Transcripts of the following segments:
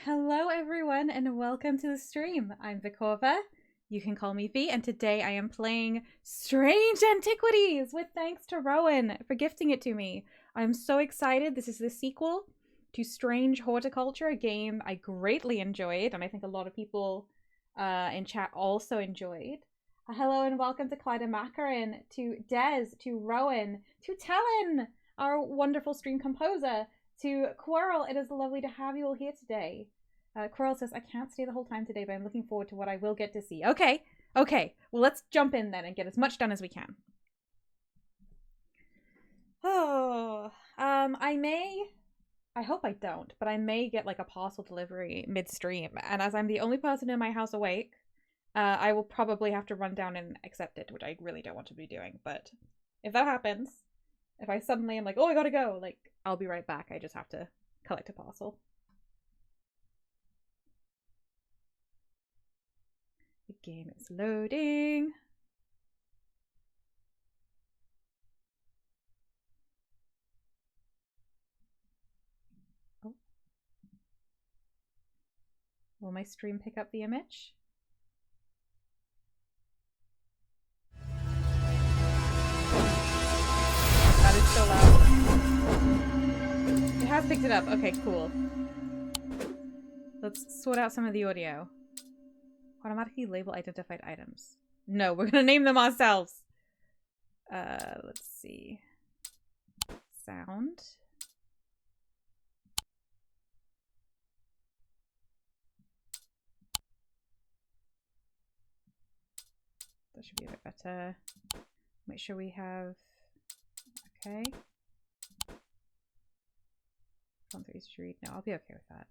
Hello everyone and welcome to the stream. I'm Vikova. You can call me V, and today I am playing Strange Antiquities with thanks to Rowan for gifting it to me. I'm so excited. This is the sequel to Strange Horticulture, a game I greatly enjoyed, and I think a lot of people in chat also enjoyed. Hello and welcome to Clyda Macarin, to Des, to Rowan, to Talon, our wonderful stream composer, to Quirrell. It is lovely to have you all here today. Quirrell says, I can't stay the whole time today, but I'm looking forward to what I will get to see. Okay. Well, let's jump in then and get as much done as we can. Oh, I hope I don't, but I may get like a parcel delivery mid-stream. And as I'm the only person in my house awake, I will probably have to run down and accept it, which I really don't want to be doing. But if that happens, if I suddenly am like, oh, I gotta go, like, I'll be right back. I just have to collect a parcel. The game is loading. Oh. Will my stream pick up the image? That is so loud. It has picked it up. Okay, cool. Let's sort out some of the audio. Automatically label identified items. No, we're gonna name them ourselves. Let's see. Sound. That should be a bit better. Make sure we have... Okay. Font 3 street. No, I'll be okay with that.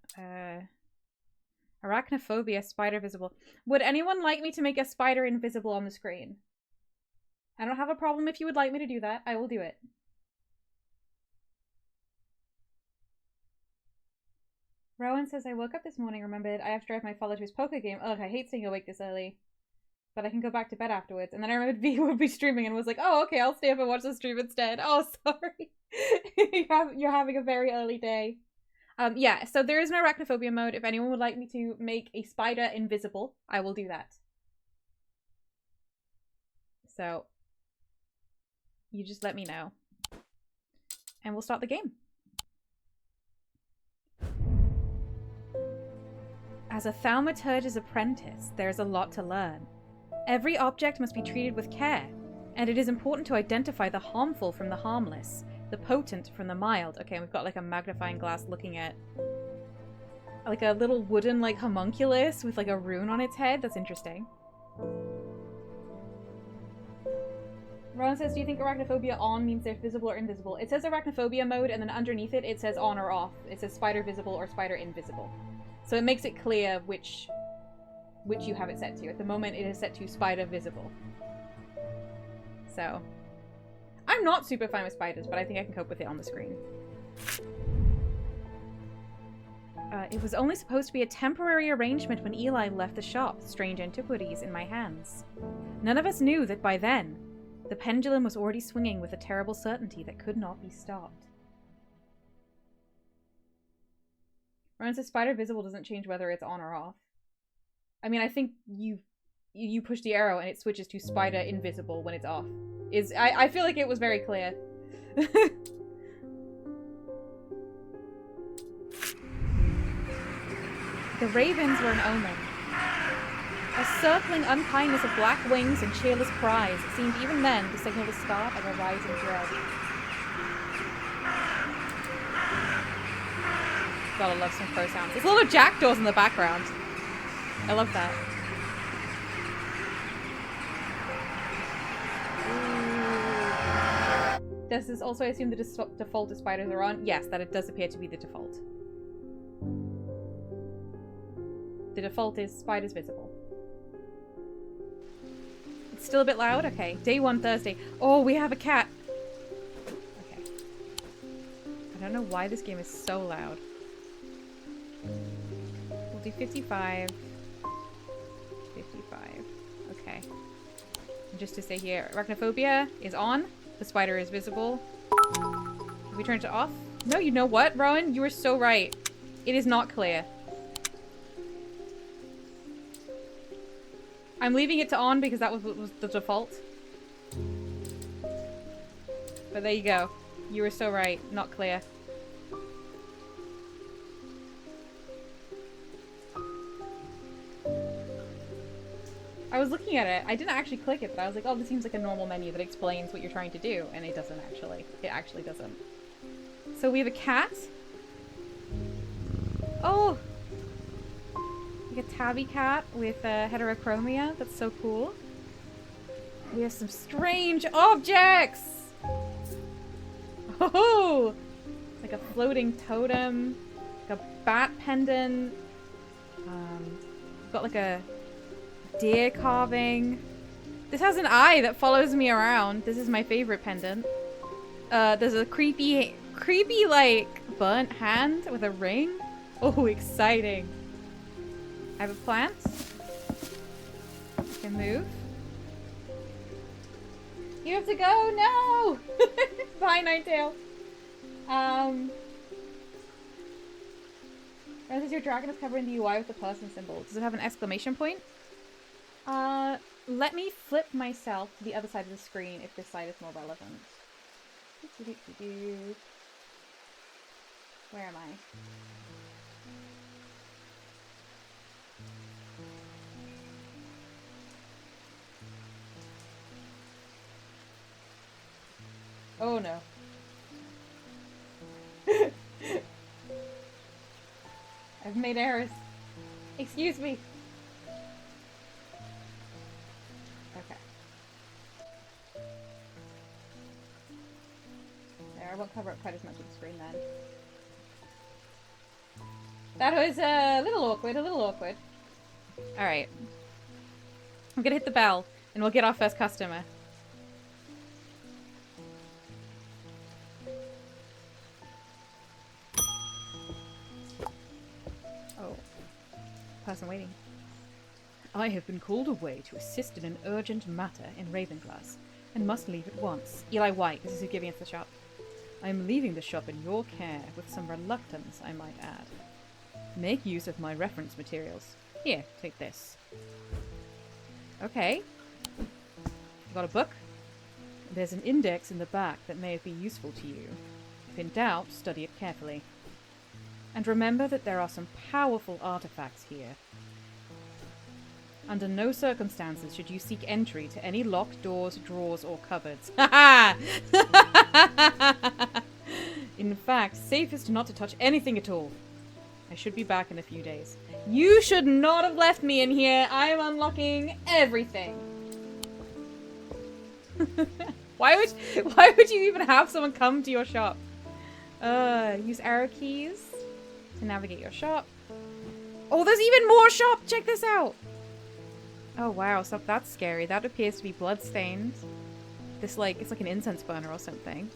Arachnophobia, spider visible. Would anyone like me to make a spider invisible on the screen? I don't have a problem if you would like me to do that. I will do it. Rowan says, I woke up this morning, remembered I have to drive my father to his poker game. Ugh, I hate staying awake this early. But I can go back to bed afterwards. And then I remembered V would be streaming and was like, oh, okay, I'll stay up and watch the stream instead. Oh, sorry. You're having a very early day. Yeah, so there is an arachnophobia mode. If anyone would like me to make a spider invisible, I will do that. So, you just let me know. And we'll start the game. As a thaumaturge's apprentice, there is a lot to learn. Every object must be treated with care, and it is important to identify the harmful from the harmless, the potent from the mild. Okay, we've got like a magnifying glass looking at like a little wooden like homunculus with like a rune on its head. That's interesting. Ron says, do you think arachnophobia on means they're visible or invisible? It says arachnophobia mode, and then underneath it, it says on or off. It says spider visible or spider invisible. So it makes it clear which you have it set to. At the moment, it is set to spider visible. So, I'm not super fine with spiders, but I think I can cope with it on the screen. It was only supposed to be a temporary arrangement when Eli left the shop, Strange Antiquities, in my hands. None of us knew that by then, the pendulum was already swinging with a terrible certainty that could not be stopped. Ron says spider visible doesn't change whether it's on or off. I mean, I think you push the arrow and it switches to spider invisible when it's off. I feel like it was very clear. The ravens were an omen. A circling unkindness of black wings and cheerless cries. It seemed even then to signal the start of a rising dread. Gotta love some crow sounds. There's a lot of jackdaws in the background. I love that. Ooh. Does this also assume the default is spiders are on? Yes, that it does appear to be the default. The default is spiders visible. It's still a bit loud? Okay. Day 1 Thursday. Oh, we have a cat. Okay. I don't know why this game is so loud. We'll do 55. 55. Okay. And just to say here, arachnophobia is on. The spider is visible. Can we turn it off? No, you know what, Rowan? You were so right. It is not clear. I'm leaving it to on because that was the default. But there you go. You were so right. Not clear. I was looking at it. I didn't actually click it, but I was like, oh, this seems like a normal menu that explains what you're trying to do. And it doesn't actually. It actually doesn't. So we have a cat. Oh! Like a tabby cat with heterochromia. That's so cool. We have some strange objects! Oh! Like a floating totem. Like a bat pendant. We've got like a deer carving. This has an eye that follows me around. This is my favorite pendant. There's a creepy like burnt hand with a ring. Oh, exciting. I have a plant. I can move. You have to go. No. Bye, Ninetail. Notice your dragon is covering the UI with the person symbol. Does it have an exclamation point? Let me flip myself to the other side of the screen if this side is more relevant. Where am I? Oh no. I've made errors. Excuse me. Okay. There, I won't cover up quite as much of the screen then. That was a little awkward, Alright. I'm gonna hit the bell, and we'll get our first customer. Oh. Person waiting. I have been called away to assist in an urgent matter in Ravenglass, and must leave at once. Eli White, this is who's giving us the shop. I am leaving the shop in your care, with some reluctance, I might add. Make use of my reference materials. Here, take this. Okay. Got a book? There's an index in the back that may be useful to you. If in doubt, study it carefully. And remember that there are some powerful artifacts here. Under no circumstances should you seek entry to any locked doors, drawers, or cupboards. In fact, safest not to touch anything at all. I should be back in a few days. You should not have left me in here. I am unlocking everything. Why would you even have someone come to your shop? Use arrow keys to navigate your shop. Oh, there's even more shop! Check this out! Oh wow, so that's scary. That appears to be bloodstained. This like, it's like an incense burner or something.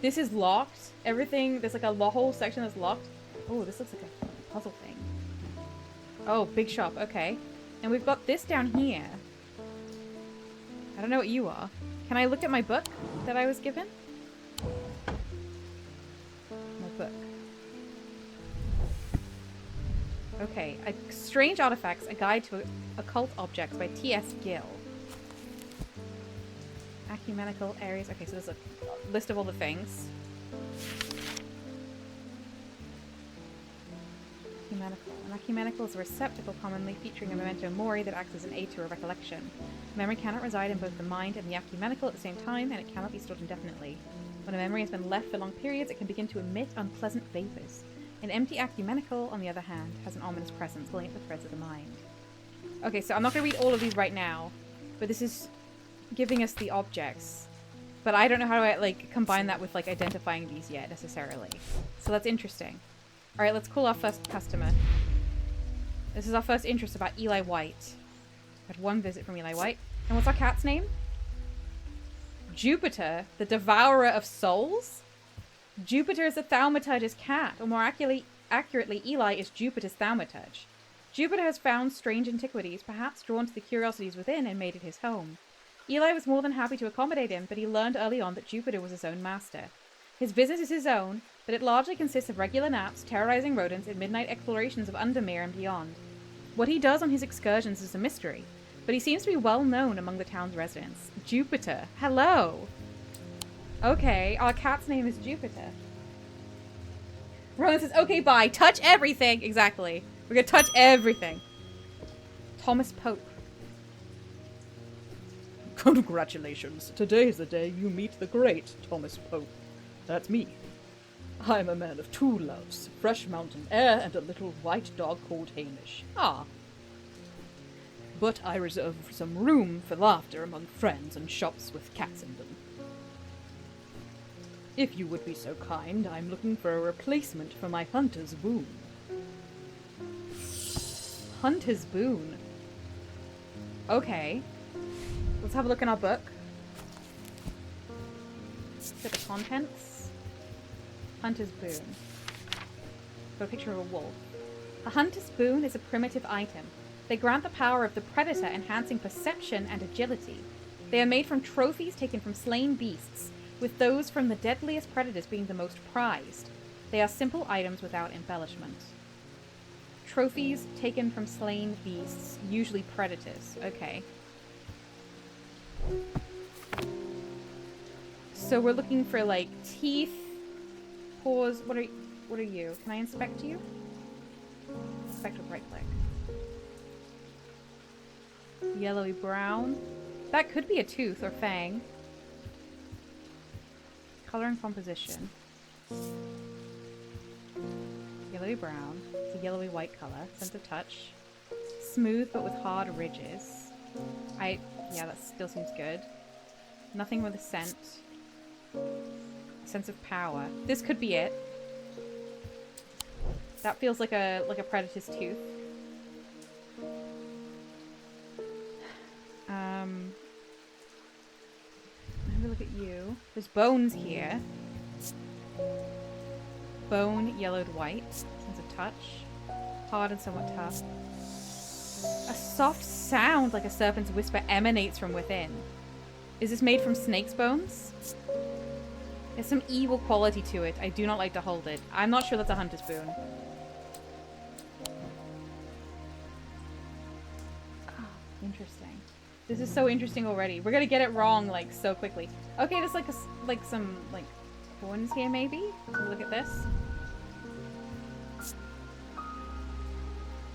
This is locked. Everything, there's like a whole section that's locked. Oh, this looks like a puzzle thing. Oh, big shop, okay. And we've got this down here. I don't know what you are. Can I look at my book that I was given? My book. Okay, Strange Artifacts, A Guide to Occult Objects by T.S. Gill. Ecumenical areas. Okay, so there's a list of all the things. Ecumenical. An ecumenical is a receptacle commonly featuring a memento mori that acts as an aid to a recollection. Memory cannot reside in both the mind and the ecumenical at the same time, and it cannot be stored indefinitely. When a memory has been left for long periods, it can begin to emit unpleasant vapors. An empty ecumenical, on the other hand, has an ominous presence, pulling at the threads of the mind. Okay, so I'm not going to read all of these right now, but this is giving us the objects. But I don't know how to, like, combine that with, like, identifying these yet, necessarily. So that's interesting. Alright, let's call our first customer. This is our first interest about Eli White. Had one visit from Eli White. And what's our cat's name? Jupiter, the Devourer of Souls? Jupiter is the Thaumaturge's cat, or more accurately, Eli is Jupiter's Thaumaturge. Jupiter has found strange antiquities, perhaps drawn to the curiosities within, and made it his home. Eli was more than happy to accommodate him, but he learned early on that Jupiter was his own master. His business is his own, but it largely consists of regular naps, terrorizing rodents, and midnight explorations of Undermere and beyond. What he does on his excursions is a mystery, but he seems to be well known among the town's residents. Jupiter. Hello. Okay, our cat's name is Jupiter. Rowan says, okay, bye. Touch everything. Exactly. We're gonna touch everything. Thomas Pope. Congratulations. Today is the day you meet the great Thomas Pope. That's me. I'm a man of two loves, fresh mountain air and a little white dog called Hamish. Aw. But I reserve some room for laughter among friends and shops with cats in them. If you would be so kind, I'm looking for a replacement for my hunter's boon. Hunter's boon. Okay. Let's have a look in our book. Look at the contents. Hunter's boon. Got a picture of a wolf. A hunter's boon is a primitive item. They grant the power of the predator, enhancing perception and agility. They are made from trophies taken from slain beasts, with those from the deadliest predators being the most prized. They are simple items without embellishment. Trophies taken from slain beasts, usually predators. Okay. So we're looking for, like, teeth, paws. What are you? Can I inspect you? Inspect with right click. Yellowy brown. That could be a tooth or fang. Color and composition. Yellowy brown. It's a yellowy white color. Sense of touch. Smooth but with hard ridges. Yeah, that still seems good. Nothing with a scent. Sense of power. This could be it. That feels like a predator's tooth. Have a look at you. There's bones here. Bone, yellowed white. Sense of touch. Hard and somewhat tough. A soft sound like a serpent's whisper emanates from within. Is this made from snake's bones? There's some evil quality to it. I do not like to hold it. I'm not sure that's a hunter's boon. Oh, interesting. This is so interesting already. We're gonna get it wrong, like, so quickly. Okay, there's like some horns here, maybe? Look at this.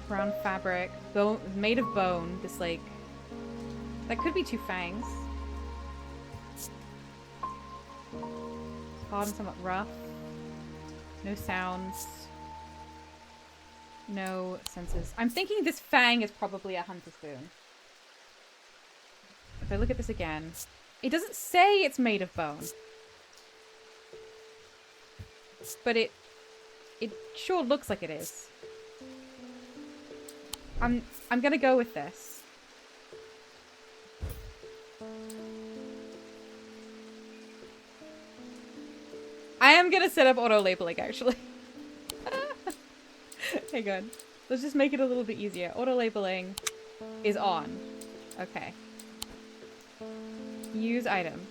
Brown fabric. Bone, made of bone. This, like... That could be two fangs. Hard and somewhat rough. No sounds. No senses. I'm thinking this fang is probably a hunter's boon. If I look at this again, it doesn't say it's made of bone. But it sure looks like it is. I'm gonna go with this. I am gonna set up auto-labeling, actually. Hang on. Let's just make it a little bit easier. Auto-labeling is on. Okay. Use item.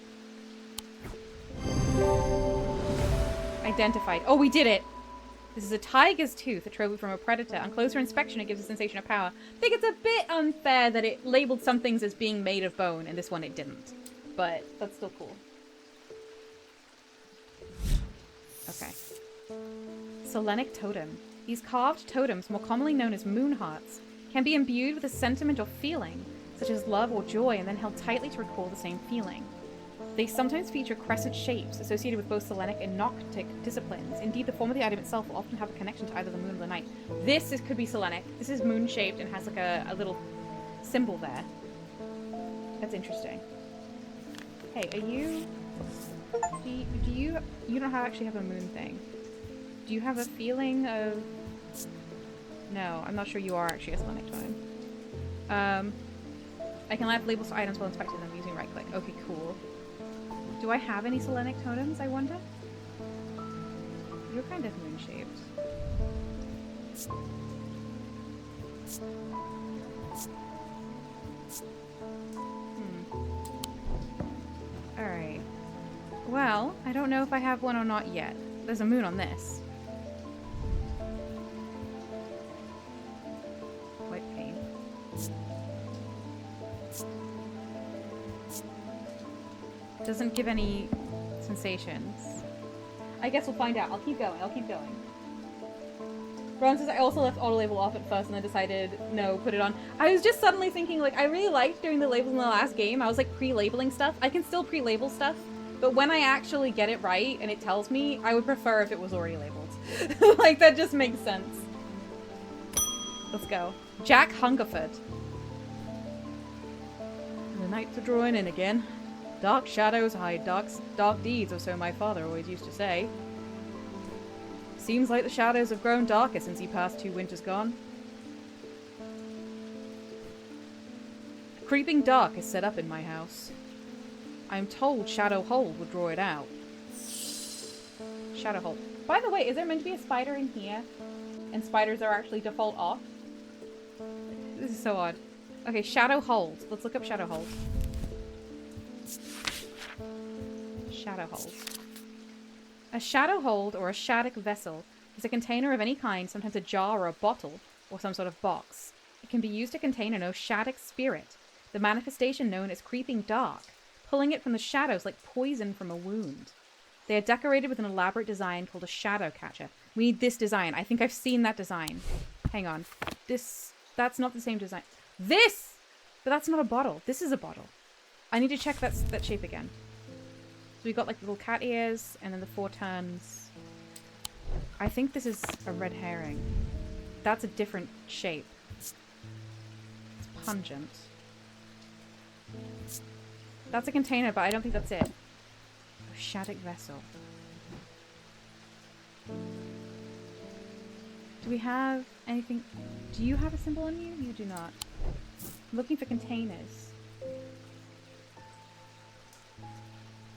Identified. Oh, we did it! This is a tiger's tooth, a trophy from a predator. On closer inspection, it gives a sensation of power. I think it's a bit unfair that it labeled some things as being made of bone, and this one it didn't. But that's still cool. Okay. Selenic totem. These carved totems, more commonly known as moon hearts, can be imbued with a sentiment or feeling, such as love or joy, and then held tightly to recall the same feeling. They sometimes feature crescent shapes associated with both Selenic and Noctic disciplines. Indeed, the form of the item itself will often have a connection to either the moon or the night. Could be Selenic. This is moon-shaped and has like a little symbol there. That's interesting. Hey, are you... You don't actually have a moon thing. Do you have a feeling of... No, I'm not sure you are actually a Selenic totem. I can add labels to items while inspecting them using right-click. Okay, cool. Do I have any Selenic totems, I wonder? You're kind of moon-shaped. Alright. Well, I don't know if I have one or not yet. There's a moon on this. White paint. Doesn't give any sensations. I guess we'll find out. I'll keep going. I'll keep going. Ron says, I also left auto label off at first and then decided, no, put it on. I was just suddenly thinking, like, I really liked doing the labels in the last game. I was, like, pre-labeling stuff. I can still pre-label stuff, but when I actually get it right and it tells me, I would prefer if it was already labeled. Like, that just makes sense. Let's go. Jack Hungerford. The nights are drawing in again. Dark shadows hide dark deeds, or so my father always used to say. Seems like the shadows have grown darker since he passed 2 winters gone. A creeping dark is set up in my house. I am told Shadow Hold will draw it out. Shadow Hold. By the way, is there meant to be a spider in here? And spiders are actually default off? This is so odd. Okay, Shadow Hold. Let's look up Shadow Hold. Shadow Hold. A shadow hold, or a shadic vessel, is a container of any kind, sometimes a jar or a bottle, or some sort of box. It can be used to contain an oshadic spirit, the manifestation known as creeping dark, pulling it from the shadows like poison from a wound. They are decorated with an elaborate design called a shadow catcher. We need this design. I think I've seen that design. Hang on. That's not the same design. This! But that's not a bottle. This is a bottle. I need to check that shape again. So we got like little cat ears, and then the 4 turns. I think this is a red herring. That's a different shape. It's pungent. That's a container, but I don't think that's it. A shadic vessel. Do we have anything? Do you have a symbol on you? You do not. I'm looking for containers.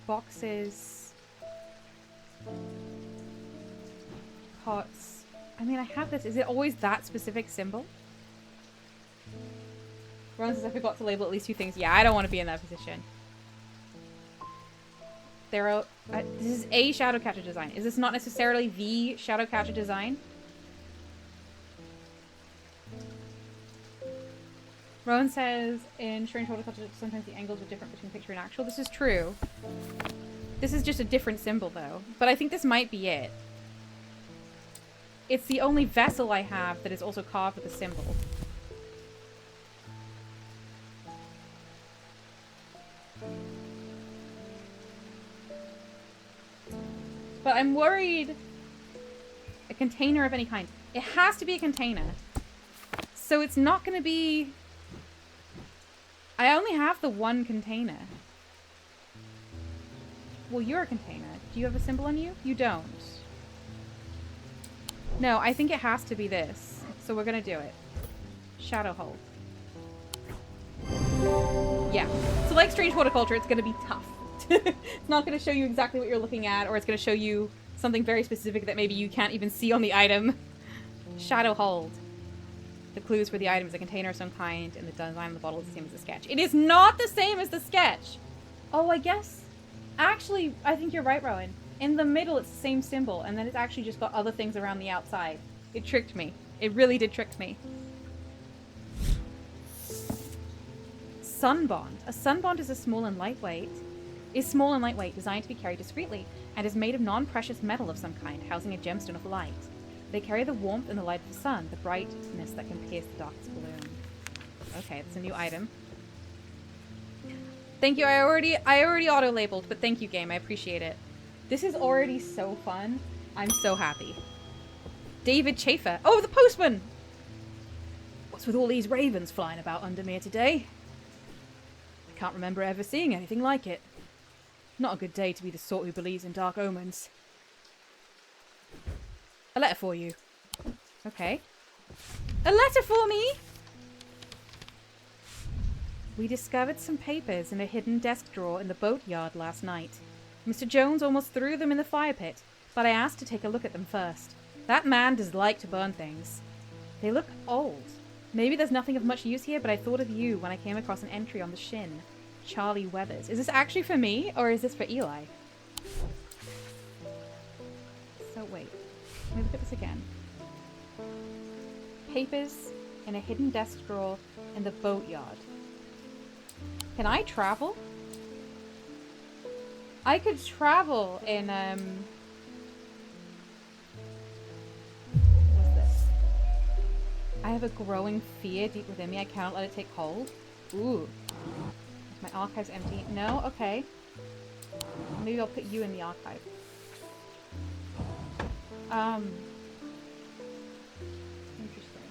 Boxes, pots. I mean, I have this. Is it always that specific symbol? Ron says I forgot to label at least 2 things. Yeah, I don't want to be in that position. There are. This is a shadow catcher design. Is this not necessarily the shadow catcher design? Rowan says, in Strange Horticulture, sometimes the angles are different between picture and actual. This is true. This is just a different symbol, though. But I think this might be it. It's the only vessel I have that is also carved with a symbol. But I'm worried. A container of any kind. It has to be a container. So it's not going to be... I only have the 1 container. Well, you're a container. Do you have a symbol on you? You don't. No, I think it has to be this. So we're going to do it. Shadow Hold. Yeah. So like Strange Horticulture, it's going to be tough. It's not going to show you exactly what you're looking at, or it's going to show you something very specific that maybe you can't even see on the item. Shadow Hold. The clues for the item is a container of some kind, and the design of the bottle is the same as the sketch. It is not the same as the sketch! Oh, I guess... Actually, I think you're right, Rowan. In the middle, it's the same symbol, and then it's actually just got other things around the outside. It tricked me. It really did trick me. Sunbond. A sunbond is small and lightweight, designed to be carried discreetly, and is made of non-precious metal of some kind, housing a gemstone of light. They carry the warmth and the light of the sun, the brightness that can pierce the darkest balloon. Okay, that's a new item. Thank you. I already auto-labeled, but thank you, game. I appreciate it. This is already so fun. I'm so happy. David Chafer. Oh, the postman! What's with all these ravens flying about Undermere today? I can't remember ever seeing anything like it. Not a good day to be the sort who believes in dark omens. A letter for you. Okay. A letter for me? We discovered some papers in a hidden desk drawer in the boatyard last night. Mr. Jones almost threw them in the fire pit, but I asked to take a look at them first. That man does like to burn things. They look old. Maybe there's nothing of much use here, but I thought of you when I came across an entry on the shin. Charlie Weathers. Is this actually for me, or is this for Eli? So wait. Let me look at this again. Papers in a hidden desk drawer in the boatyard. Can I travel? I could travel in, what's this? I have a growing fear deep within me. I cannot let it take hold. Ooh. Is my archive's empty? No? Okay. Maybe I'll put you in the archive. Interesting.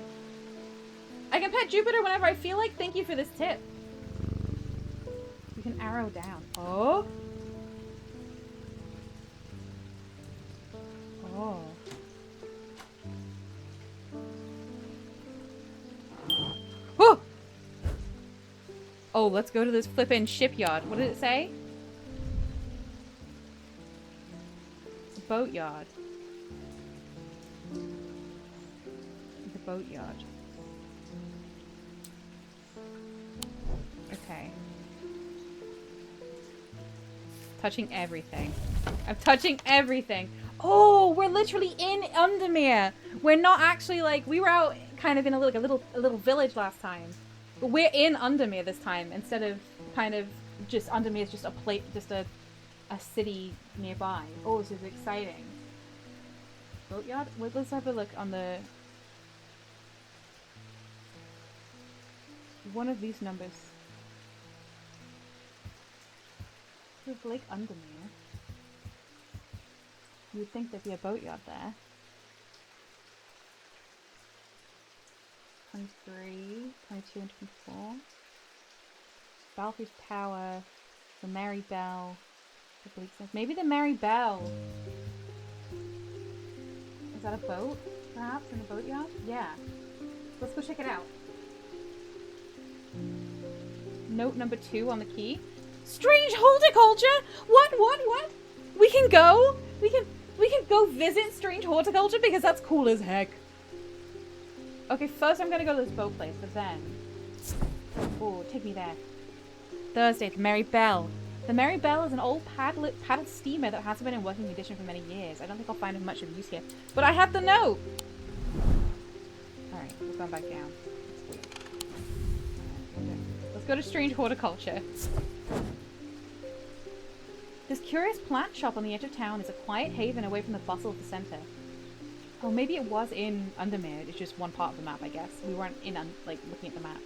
I can pet Jupiter whenever I feel like. Thank you for this tip. You can arrow down. Oh. Oh. Oh! Oh, let's go to this flippin' shipyard. What did it say? Boatyard. The boatyard. Okay. Touching everything. I'm touching everything. Oh, we're literally in Undermere. We're not actually like, we were out kind of in a little village last time. But we're in Undermere this time instead of kind of just Undermere is just a plate, just a city nearby. Oh, this is exciting. Boatyard? Wait, let's have a look on the one of these numbers. There's Lake Undermere. You would think there'd be a boatyard there. 23, 22, and 24. Balfour's Tower, the Mary Bell, the Bleaksmith. Maybe the Mary Bell. Is that a boat, perhaps, in the boatyard? Yeah. Let's go check it out. Note number 2 on the key. Strange horticulture! What? We can go? We can go visit strange horticulture because that's cool as heck. Okay, first I'm gonna go to this boat place, but then... Oh, take me there. Thursday, the Mary Bell. The Mary Bell is an old paddled steamer that hasn't been in working condition for many years. I don't think I'll find much of use here. But I have the note! Alright, we're going back down. Let's go to strange horticulture. This curious plant shop on the edge of town is a quiet haven away from the bustle of the center. Oh, maybe it was in Undermere. It's just one part of the map, I guess. We weren't in, looking at the map.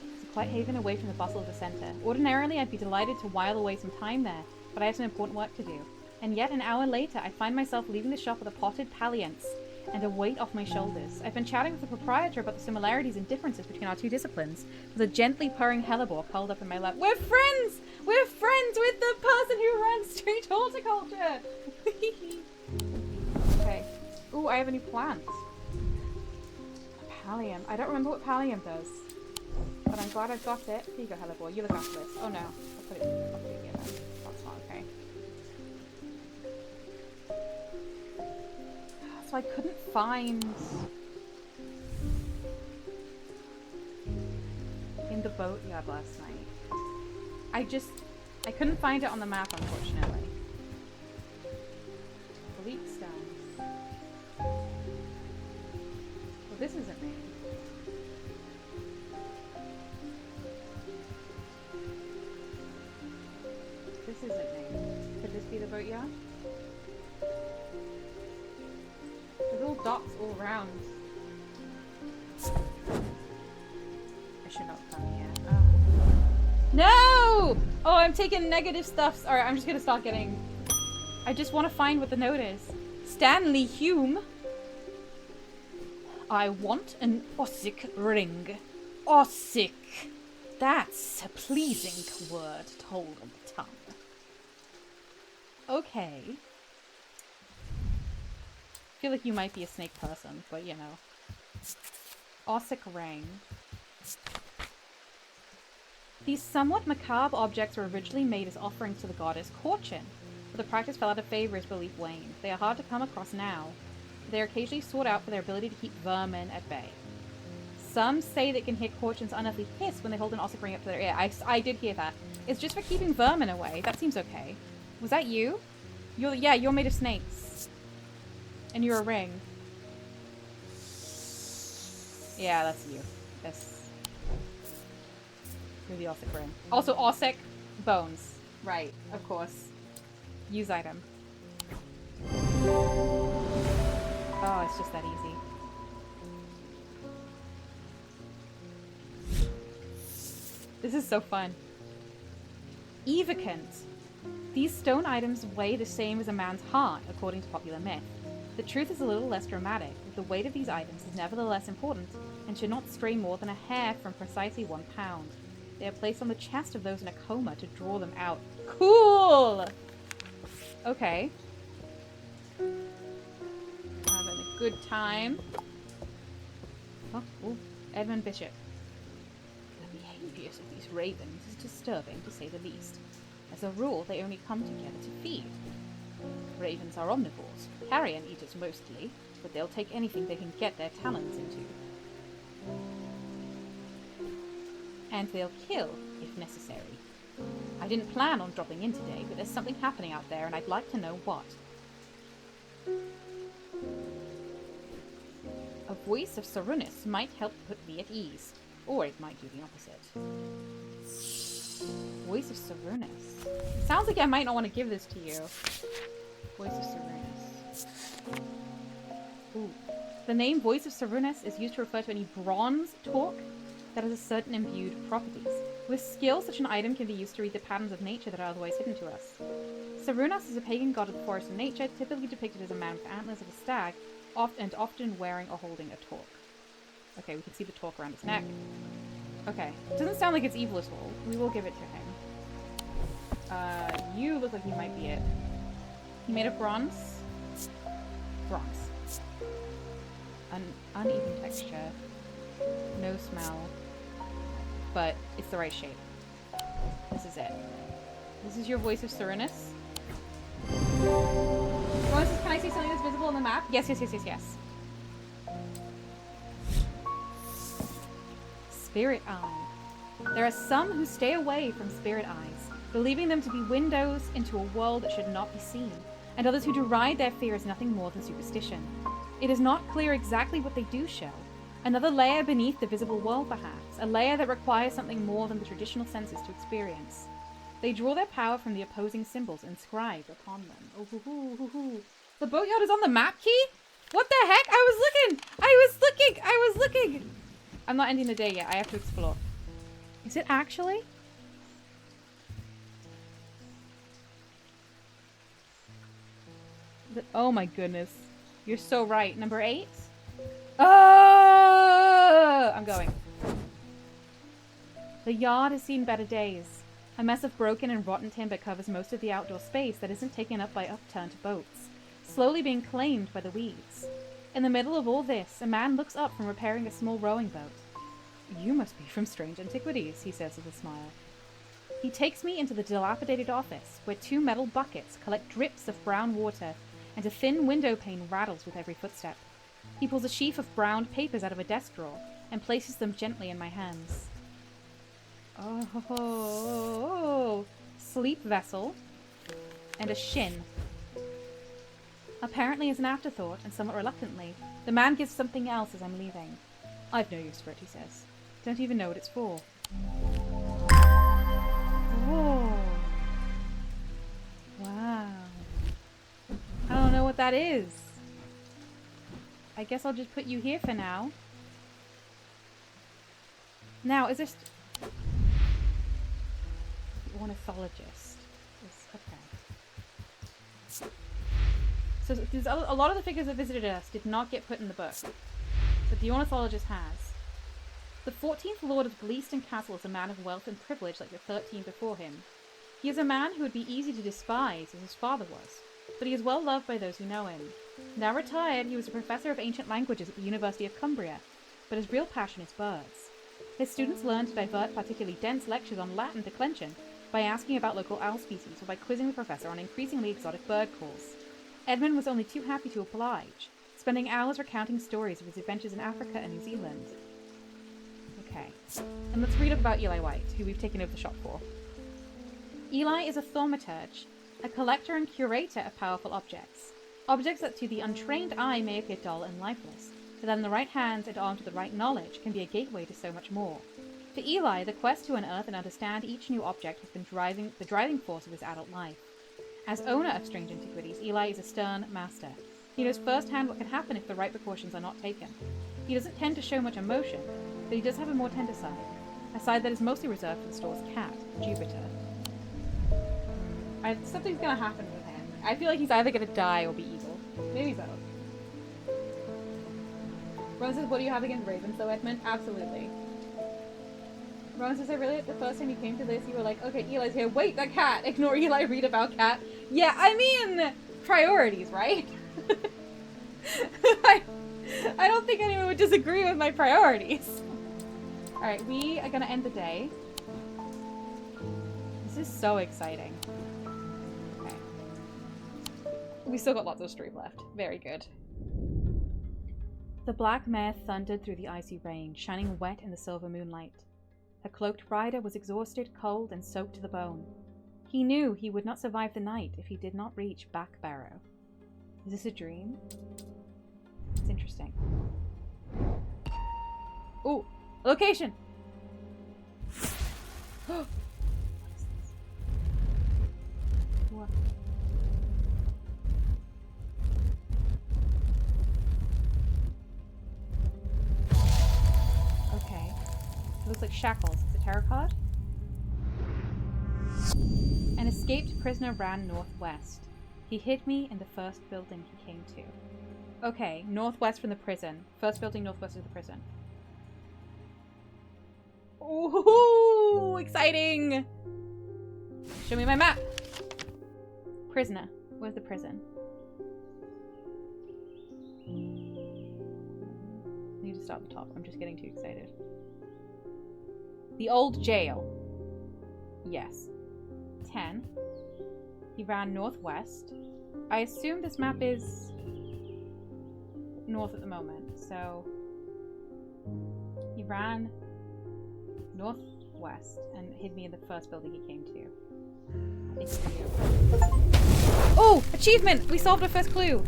It's a quiet haven away from the bustle of the center. Ordinarily, I'd be delighted to while away some time there, but I have some important work to do. And yet, an hour later, I find myself leaving the shop with a potted palliance and a weight off my shoulders. I've been chatting with the proprietor about the similarities and differences between our two disciplines, with a gently purring hellebore curled up in my lap. We're friends! We're friends with the person who runs Street Horticulture! Okay. Ooh, I have a new plant. Pallium. I don't remember what pallium does. But I'm glad I've got it. Here you go, hellebore. You look after this. Oh no. I'll put it here then. That's not okay. So I couldn't find... in the boatyard last night. I couldn't find it on the map, unfortunately. Bleak stones. Well, this isn't me. This isn't me. Could this be the boatyard? There's all dots all around. I should not come here. Oh. No! Oh, I'm taking negative stuff. Alright, I'm just gonna start getting... I just want to find what the note is. Stanley Hume. I want an Ossic ring. Ossic. That's a pleasing word to hold on the tongue. Okay. I feel like you might be a snake person, but you know. Ossic ring. These somewhat macabre objects were originally made as offerings to the goddess Corchin, but the practice fell out of favor as belief waned. They are hard to come across now. They are occasionally sought out for their ability to keep vermin at bay. Some say they can hear Corchin's unearthly hiss when they hold an Ossic ring up to their ear. I did hear that. It's just for keeping vermin away. That seems okay. Was that you? You're made of snakes. And you're a ring. Yeah, that's you. You're the Ossic ring. Also, Ossic bones. Right, of course. Use item. Oh, it's just that easy. This is so fun. Evocant. These stone items weigh the same as a man's heart, according to popular myth. The truth is a little less dramatic, but the weight of these items is nevertheless important and should not stray more than a hair from precisely 1 pound. They are placed on the chest of those in a coma to draw them out. Cool! Okay. Having a good time. Oh, ooh. Edmund Bishop. The behaviors of these ravens is disturbing, to say the least. As a rule, they only come together to feed. Ravens are omnivores, carrion eaters mostly, but they'll take anything they can get their talons into. And they'll kill, if necessary. I didn't plan on dropping in today, but there's something happening out there and I'd like to know what. A voice of Sarunas might help put me at ease, or it might do the opposite. Voice of Sarunas. Sounds like I might not want to give this to you. Voice of Sarunas. Ooh. The name Voice of Sarunas is used to refer to any bronze talk that has a certain imbued properties. With skill, such an item can be used to read the patterns of nature that are otherwise hidden to us. Sarunas is a pagan god of the forest and nature, typically depicted as a man with antlers of a stag, often wearing or holding a torque. Okay, we can see the torque around his neck. Okay, doesn't sound like it's evil at all. We will give it to him. You look like you might be it. He made of bronze? Bronze. An uneven texture. No smell. But it's the right shape. This is it. This is your Voice of Sarunas. Rowan says, can I see something that's visible on the map? Yes, yes, yes, yes, yes. Spirit Eye. There are some who stay away from spirit eyes, believing them to be windows into a world that should not be seen, and others who deride their fear as nothing more than superstition. It is not clear exactly what they do show. Another layer beneath the visible world, perhaps, a layer that requires something more than the traditional senses to experience. They draw their power from the opposing symbols inscribed upon them. Oh, hoo, hoo, hoo, hoo. The boatyard is on the map key? What the heck? I was looking! I'm not ending the day yet. I have to explore. Is it actually? Oh my goodness. You're so right. Number 8? Oh! I'm going. The yard has seen better days. A mess of broken and rotten timber covers most of the outdoor space that isn't taken up by upturned boats, slowly being claimed by the weeds. In the middle of all this, a man looks up from repairing a small rowing boat. You must be from Strange Antiquities, he says with a smile. He takes me into the dilapidated office, where 2 metal buckets collect drips of brown water, and a thin window pane rattles with every footstep. He pulls a sheaf of brown papers out of a desk drawer, and places them gently in my hands. Oh, sleep vessel, and a shin. Apparently as an afterthought, and somewhat reluctantly, the man gives something else as I'm leaving. I've no use for it, he says. Don't even know what it's for. Oh. Wow. I don't know what that is. I guess I'll just put you here for now. Now, is this... Ornithologist. Okay. So there's a lot of the figures that visited us did not get put in the book, but the ornithologist has. The 14th Lord of Gleeston Castle is a man of wealth and privilege like the 13 before him. He is a man who would be easy to despise, as his father was, but he is well loved by those who know him. Now retired, he was a professor of ancient languages at the University of Cumbria, but his real passion is birds. His students learn to divert particularly dense lectures on Latin declension by asking about local owl species or by quizzing the professor on increasingly exotic bird calls. Edmund was only too happy to oblige, spending hours recounting stories of his adventures in Africa and New Zealand. Okay, and let's read up about Eli White, who we've taken over the shop for. Eli is a thaumaturge, a collector and curator of powerful objects. Objects that to the untrained eye may appear dull and lifeless, but that in the right hands and armed with the right knowledge can be a gateway to so much more. For Eli, the quest to unearth and understand each new object has been the driving force of his adult life. As owner of Strange Antiquities, Eli is a stern master. He knows firsthand what can happen if the right precautions are not taken. He doesn't tend to show much emotion, but he does have a more tender side. A side that is mostly reserved for the store's cat, Jupiter. Something's gonna happen with him. I feel like he's either gonna die or be evil. Maybe both. Ron says, what do you have against ravens though, Edmund? Absolutely. Ron says, I really like the first time you came to this, you were like, okay, Eli's here. Wait, that cat! Ignore Eli, read about cat. Yeah, I mean, priorities, right? I don't think anyone would disagree with my priorities. Alright, we are gonna end the day. This is so exciting. Okay. We still got lots of stream left. Very good. The black mare thundered through the icy rain, shining wet in the silver moonlight. Her cloaked rider was exhausted, cold, and soaked to the bone. He knew he would not survive the night if he did not reach Back Barrow. Is this a dream? It's interesting. Ooh! Location! What is this? What? Okay. It looks like shackles. It's a tarot card. An escaped prisoner ran northwest. He hid me in the first building he came to. Okay, northwest from the prison. First building northwest of the prison. Ooh, exciting! Show me my map. Prisoner. Where's the prison? I need to start at the top. I'm just getting too excited. The old jail. Yes. 10. He ran northwest. I assume this map is north at the moment, so he ran northwest and hid me in the first building he came to. It's you. Oh! Achievement! We solved our first clue!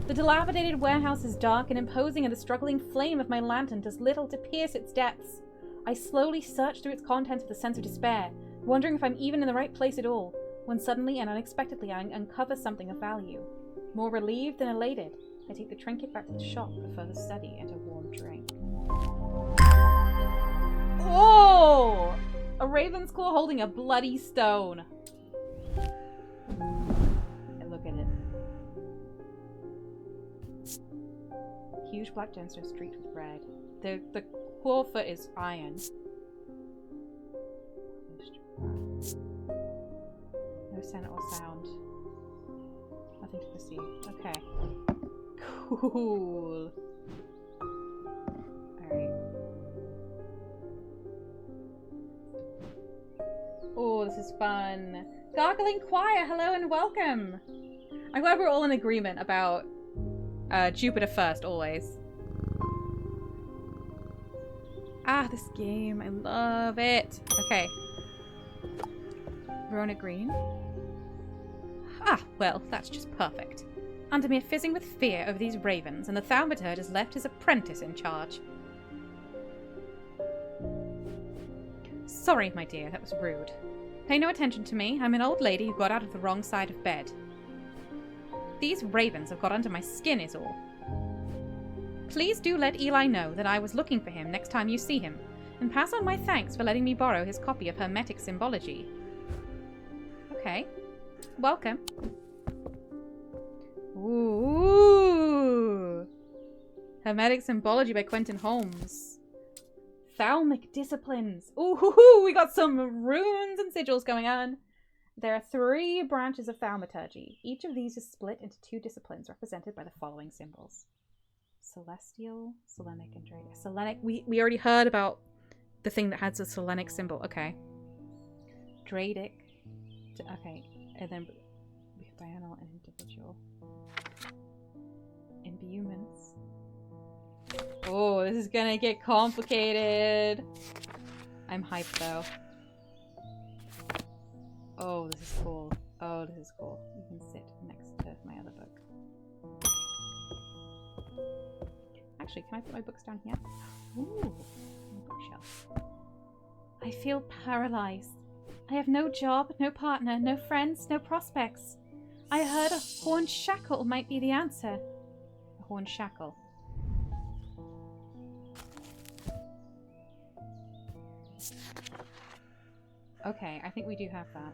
The dilapidated warehouse is dark and imposing, and the struggling flame of my lantern does little to pierce its depths. I slowly search through its contents with a sense of despair, wondering if I'm even in the right place at all, when suddenly and unexpectedly I uncover something of value. More relieved than elated, I take the trinket back to the shop for further study and a warm drink. Oh! A raven's claw holding a bloody stone. Look at it. Huge black gemstone streaked with red. The claw foot is iron. No scent or sound. Nothing to perceive. Okay. Cool. Alright. Oh, this is fun. Gargling Choir, hello and welcome. I'm glad we're all in agreement about Jupiter first, always. Ah, this game. I love it. Okay. Verona Green. Ah, well, that's just perfect. Undermere fizzing with fear over these ravens, and the thaumaturge has left his apprentice in charge. Sorry, my dear, that was rude. Pay no attention to me. I'm an old lady who got out of the wrong side of bed. These ravens have got under my skin is all. Please do let Eli know that I was looking for him next time you see him, and pass on my thanks for letting me borrow his copy of Hermetic Symbology. Okay. Welcome. Ooh. Hermetic Symbology by Quentin Holmes. Thalmic Disciplines. Ooh, we got some runes and sigils going on. There are 3 branches of thaumaturgy. Each of these is split into 2 disciplines represented by the following symbols. Celestial, Selenic, and Dradic. Selenic, we already heard about the thing that has a Selenic symbol. Okay. Dradic. Okay. And then we have diurnal and individual. Imbuements. Oh, this is gonna get complicated. I'm hyped though. Oh, this is cool. Oh, this is cool. You can sit next to my other book. Actually, can I put my books down here? Ooh, my bookshelf. I feel paralyzed. I have no job, no partner, no friends, no prospects. I heard a horned shackle might be the answer. A horned shackle. Okay, I think we do have that.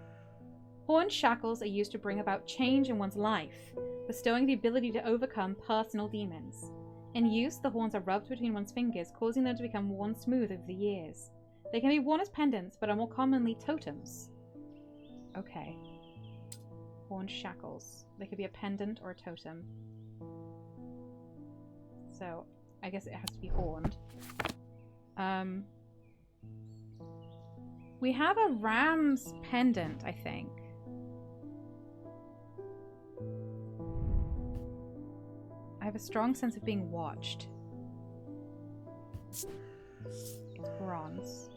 Horned shackles are used to bring about change in one's life, bestowing the ability to overcome personal demons. In use, the horns are rubbed between one's fingers, causing them to become worn smooth over the years. They can be worn as pendants, but are more commonly totems. Okay. Horned shackles. They could be a pendant or a totem. So, I guess it has to be horned. We have a ram's pendant, I think. I have a strong sense of being watched. It's bronze.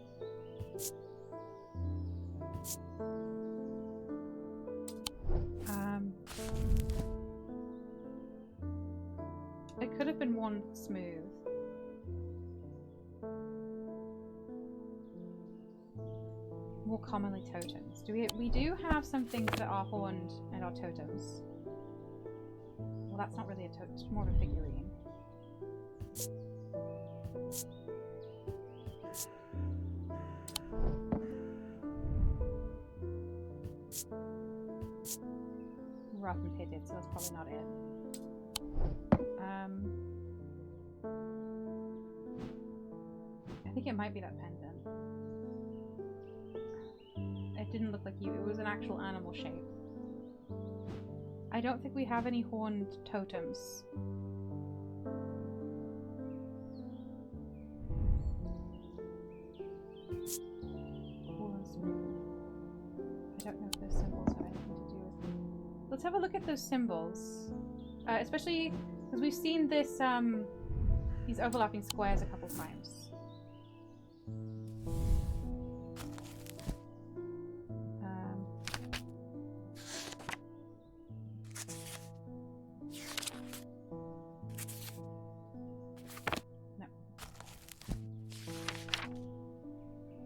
It could have been worn smooth. More commonly totems. We do have some things that are horned and are totems. Well, that's not really a totem, it's more of a figurine. Rough and pitted, so that's probably not it. I think it might be that pendant. It didn't look like you. It was an actual animal shape. I don't think we have any horned totems. I don't know if those symbols have anything to do with it. Let's have a look at those symbols. Especially because we've seen this, these overlapping squares a couple times.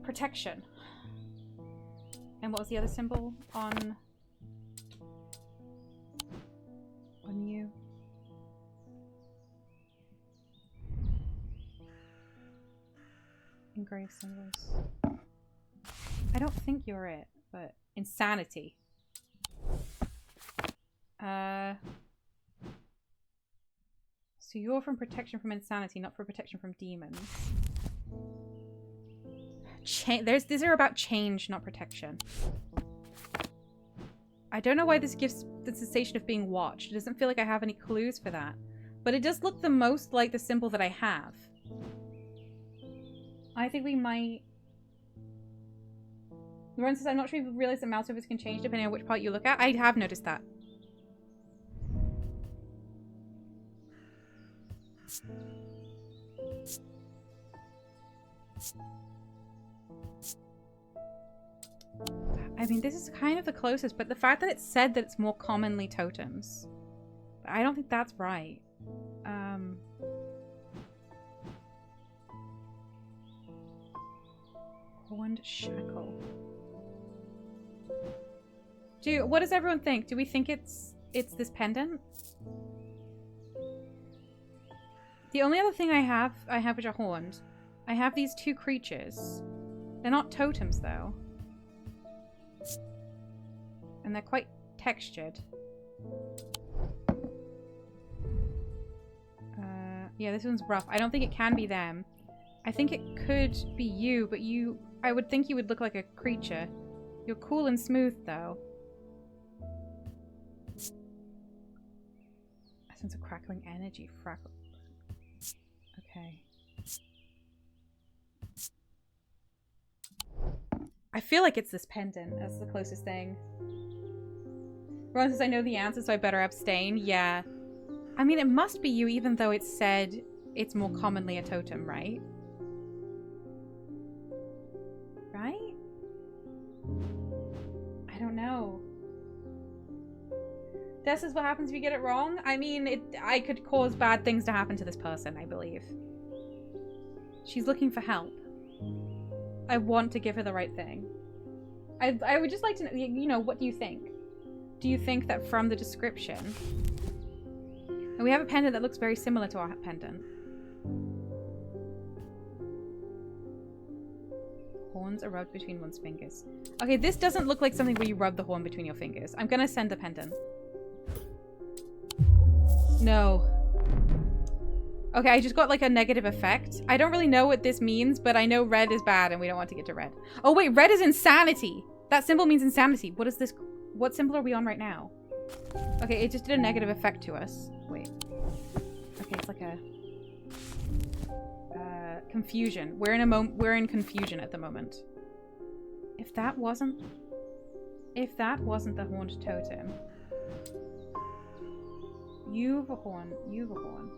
Protection. And what was the other symbol on you? Engraved symbols. I don't think you're it, but insanity. So you're from protection from insanity, not for protection from demons. These are about change, not protection. I don't know why this gives the sensation of being watched. It doesn't feel like I have any clues for that. But it does look the most like the symbol that I have. I think we might... Lauren says, I'm not sure if you realize that mouse overs can change depending on which part you look at. I have noticed that. I mean, this is kind of the closest, but the fact that it said that it's more commonly totems, I don't think that's right. Horned shackle. What does everyone think? Do we think it's this pendant? The only other thing I have which are horned. I have these two creatures. They're not totems though. And they're quite textured. Yeah, this one's rough. I don't think it can be them. I think it could be you, but I would think you would look like a creature. You're cool and smooth, though. A sense of crackling energy. Okay. I feel like it's this pendant as the closest thing. Ron says, I know the answer, so I better abstain. Yeah. I mean, it must be you, even though it said it's more commonly a totem, right? Right? I don't know. This is what happens if you get it wrong. I mean, I could cause bad things to happen to this person, I believe. She's looking for help. I want to give her the right thing. I would just like to know, you know, what do you think? Do you think that from the description... And we have a pendant that looks very similar to our pendant. Horns are rubbed between one's fingers. Okay, this doesn't look like something where you rub the horn between your fingers. I'm gonna send the pendant. No. Okay, I just got like a negative effect. I don't really know what this means, but I know red is bad and we don't want to get to red. Oh wait, red is insanity. That symbol means insanity. What is this? What symbol are we on right now? Okay, it just did a negative effect to us. Wait. Okay, it's like a... confusion. We're in confusion at the moment. If that wasn't the horned totem. You've a horn. You've a horn.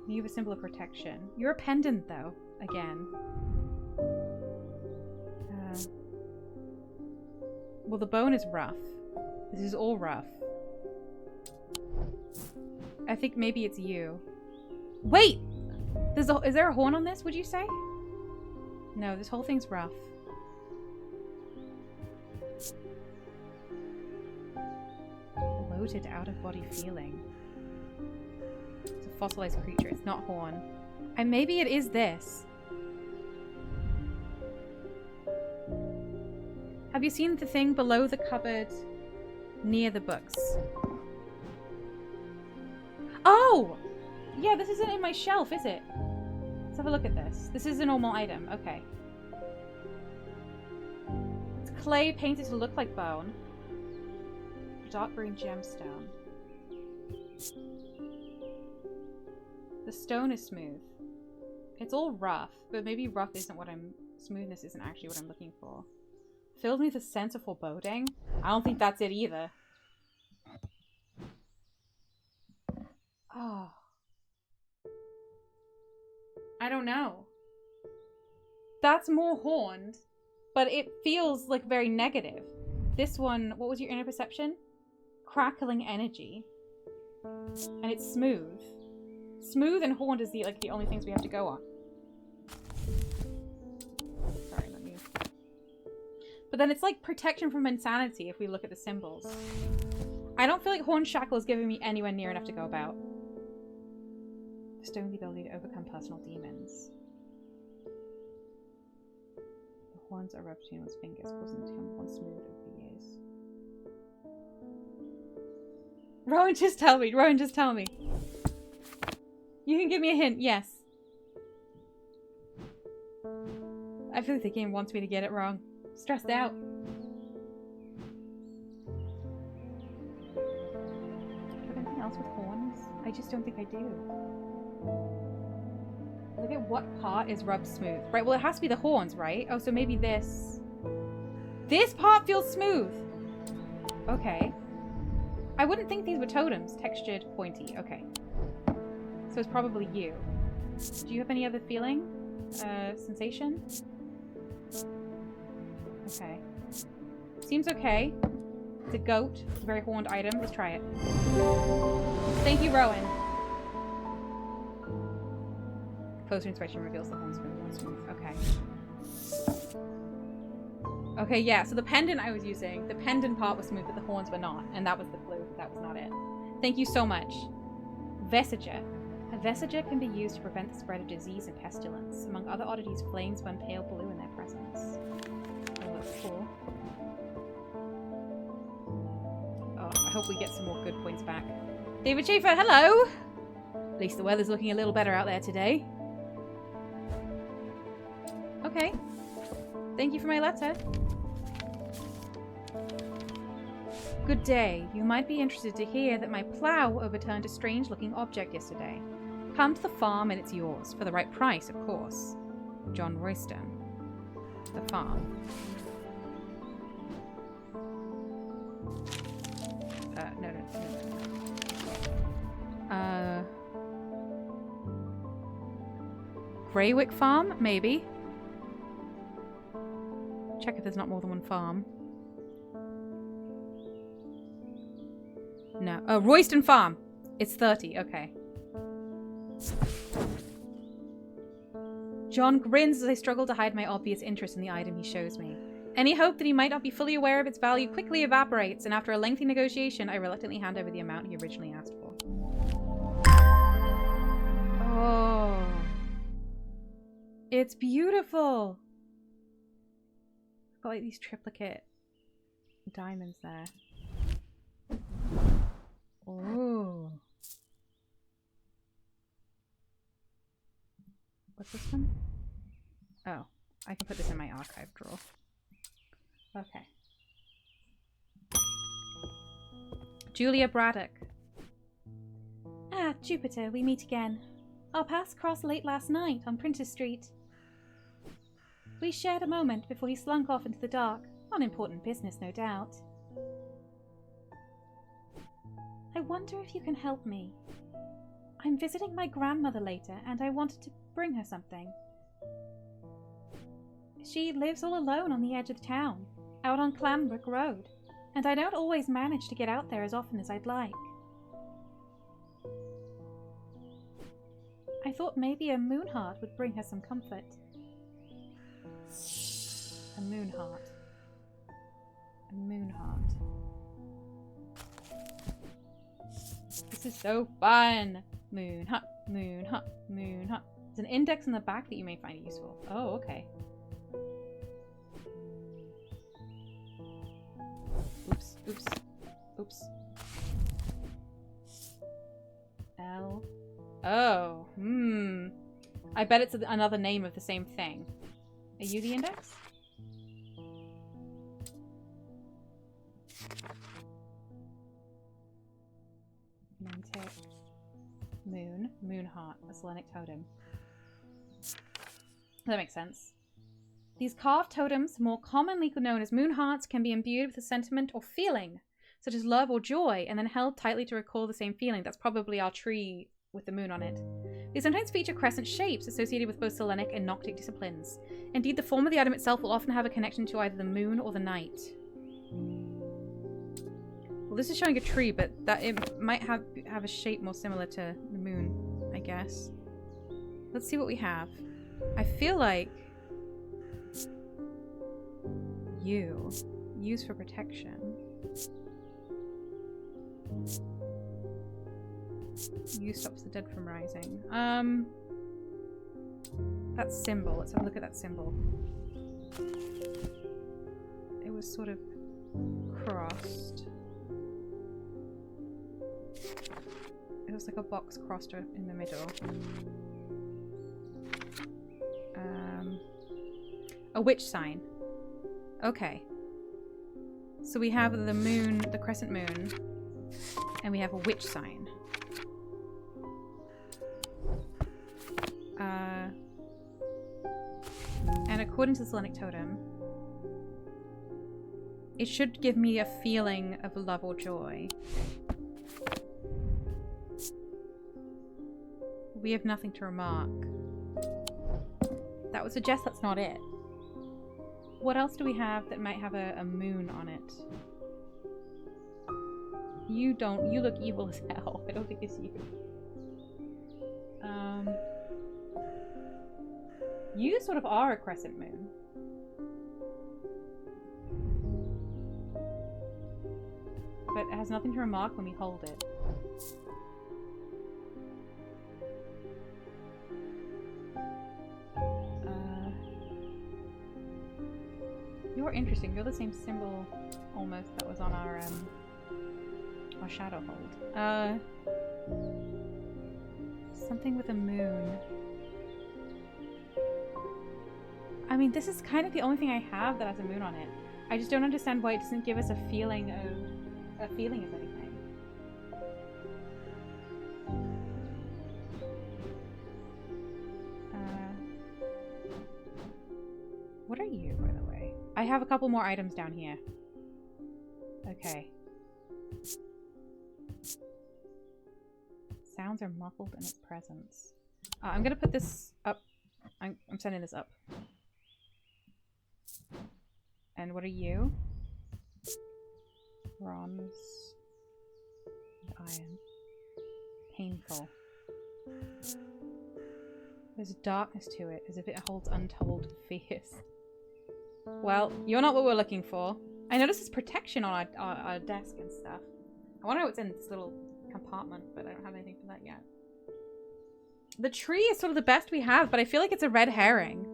You have a symbol of protection. You're a pendant, though. Again. Well, the bone is rough. This is all rough. I think maybe it's you. Wait! Is there a horn on this, would you say? No, this whole thing's rough. Bloated, out-of-body feeling. It's a fossilized creature. It's not horn. And maybe it is this. Have you seen the thing below the cupboard near the books? Oh! Yeah, this isn't in my shelf, is it? Let's have a look at this. This is a normal item. Okay. It's clay painted to look like bone. Dark green gemstone. The stone is smooth. It's all rough, but maybe rough isn't what I'm... Smoothness isn't actually what I'm looking for. Filled me with a sense of foreboding. I don't think that's it either. Oh. I don't know. That's more horned, but it feels like very negative. This one, what was your inner perception? Crackling energy. And it's smooth. Smooth and horned is the only things we have to go on. Sorry, let me... But then it's like protection from insanity if we look at the symbols. I don't feel like Horn Shackle is giving me anywhere near enough to go about. Bestow the ability to overcome personal demons. The horns are rubbed between one's fingers, causing them to become more smooth over the years. Rowan, just tell me. Rowan, just tell me. You can give me a hint. Yes. I feel like the game wants me to get it wrong. Stressed out. Do I have anything else with horns? I just don't think I do. Look at what part is rubbed smooth. Right, well it has to be the horns, right? Oh, so maybe this. This part feels smooth. Okay. I wouldn't think these were totems. Textured, pointy. Okay. So it's probably you. Do you have any other feeling? Sensation? Okay. Seems okay. It's a goat. It's a very horned item. Let's try it. Thank you, Rowan. Closer inspection reveals the horns smooth. Okay. Okay, yeah. So the pendant I was using, the pendant part was smooth, but the horns were not. And that was the clue. That was not it. Thank you so much. Vesiger. A vesiger can be used to prevent the spread of disease and pestilence. Among other oddities, flames burn pale blue in their presence. Oh, that's cool. Oh, I hope we get some more good points back. David Schaefer, hello! At least the weather's looking a little better out there today. Okay. Thank you for my letter. Good day. You might be interested to hear that my plow overturned a strange-looking object yesterday. Come to the farm and it's yours. For the right price, of course. John Royston. The farm. No. Greywick Farm? Maybe. Check if there's not more than one farm. No. Oh, Royston Farm. It's 30. Okay. John grins as I struggle to hide my obvious interest in the item he shows me. Any hope that he might not be fully aware of its value quickly evaporates, and after a lengthy negotiation, I reluctantly hand over the amount he originally asked for. Oh. It's beautiful. Got like these triplicate diamonds there. Oh. What's this one? Oh, I can put this in my archive drawer. Okay. Julia Braddock. Ah, Jupiter, we meet again. Our paths crossed late last night on Printer Street. We shared a moment before he slunk off into the dark. On important business, no doubt. I wonder if you can help me. I'm visiting my grandmother later, and I wanted to bring her something. She lives all alone on the edge of the town, out on Clanbrook Road, and I don't always manage to get out there as often as I'd like. I thought maybe a moon heart would bring her some comfort. A moon heart. A moon heart. This is so fun! Moon heart, moon heart, moon heart. There's an index in the back that you may find useful. Oh, okay. Oops, oops, oops. L. Oh, I bet it's another name of the same thing. Are you the index? Mantic. Moon. Moon heart. A Selenic totem. That makes sense. These carved totems, more commonly known as moon hearts, can be imbued with a sentiment or feeling, such as love or joy, and then held tightly to recall the same feeling. That's probably our tree with the moon on it. They sometimes feature crescent shapes associated with both Selenic and Noctic disciplines. Indeed, the form of the item itself will often have a connection to either the moon or the night. Well, this is showing a tree, but that it might have a shape more similar to the moon, I guess. Let's see what we have. I feel like use for protection. You stops the dead from rising. That symbol. Let's have a look at that symbol. It was sort of crossed. It was like a box crossed in the middle. A witch sign. Okay. So we have the moon, the crescent moon, and we have a witch sign. And according to the Selenic totem, it should give me a feeling of love or joy. We have nothing to remark. That would suggest that's not it. What else do we have that might have a moon on it? You don't. You look evil as hell. I don't think it's you. You sort of are a crescent moon. But it has nothing to remark when we hold it. You're interesting. You're the same symbol almost that was on our shadow hold. Something with a moon. I mean, this is kind of the only thing I have that has a moon on it. I just don't understand why it doesn't give us a feeling of anything. What are you, by the way? I have a couple more items down here. Okay. Sounds are muffled in its presence. I'm gonna put this up. I'm sending this up. And what are you? Bronze. Iron. Painful. There's a darkness to it, as if it holds untold fears. Well, you're not what we're looking for. I noticed there's protection on our desk and stuff. I want to know what's in this little compartment, but I don't have anything for that yet. The tree is sort of the best we have, but I feel like it's a red herring.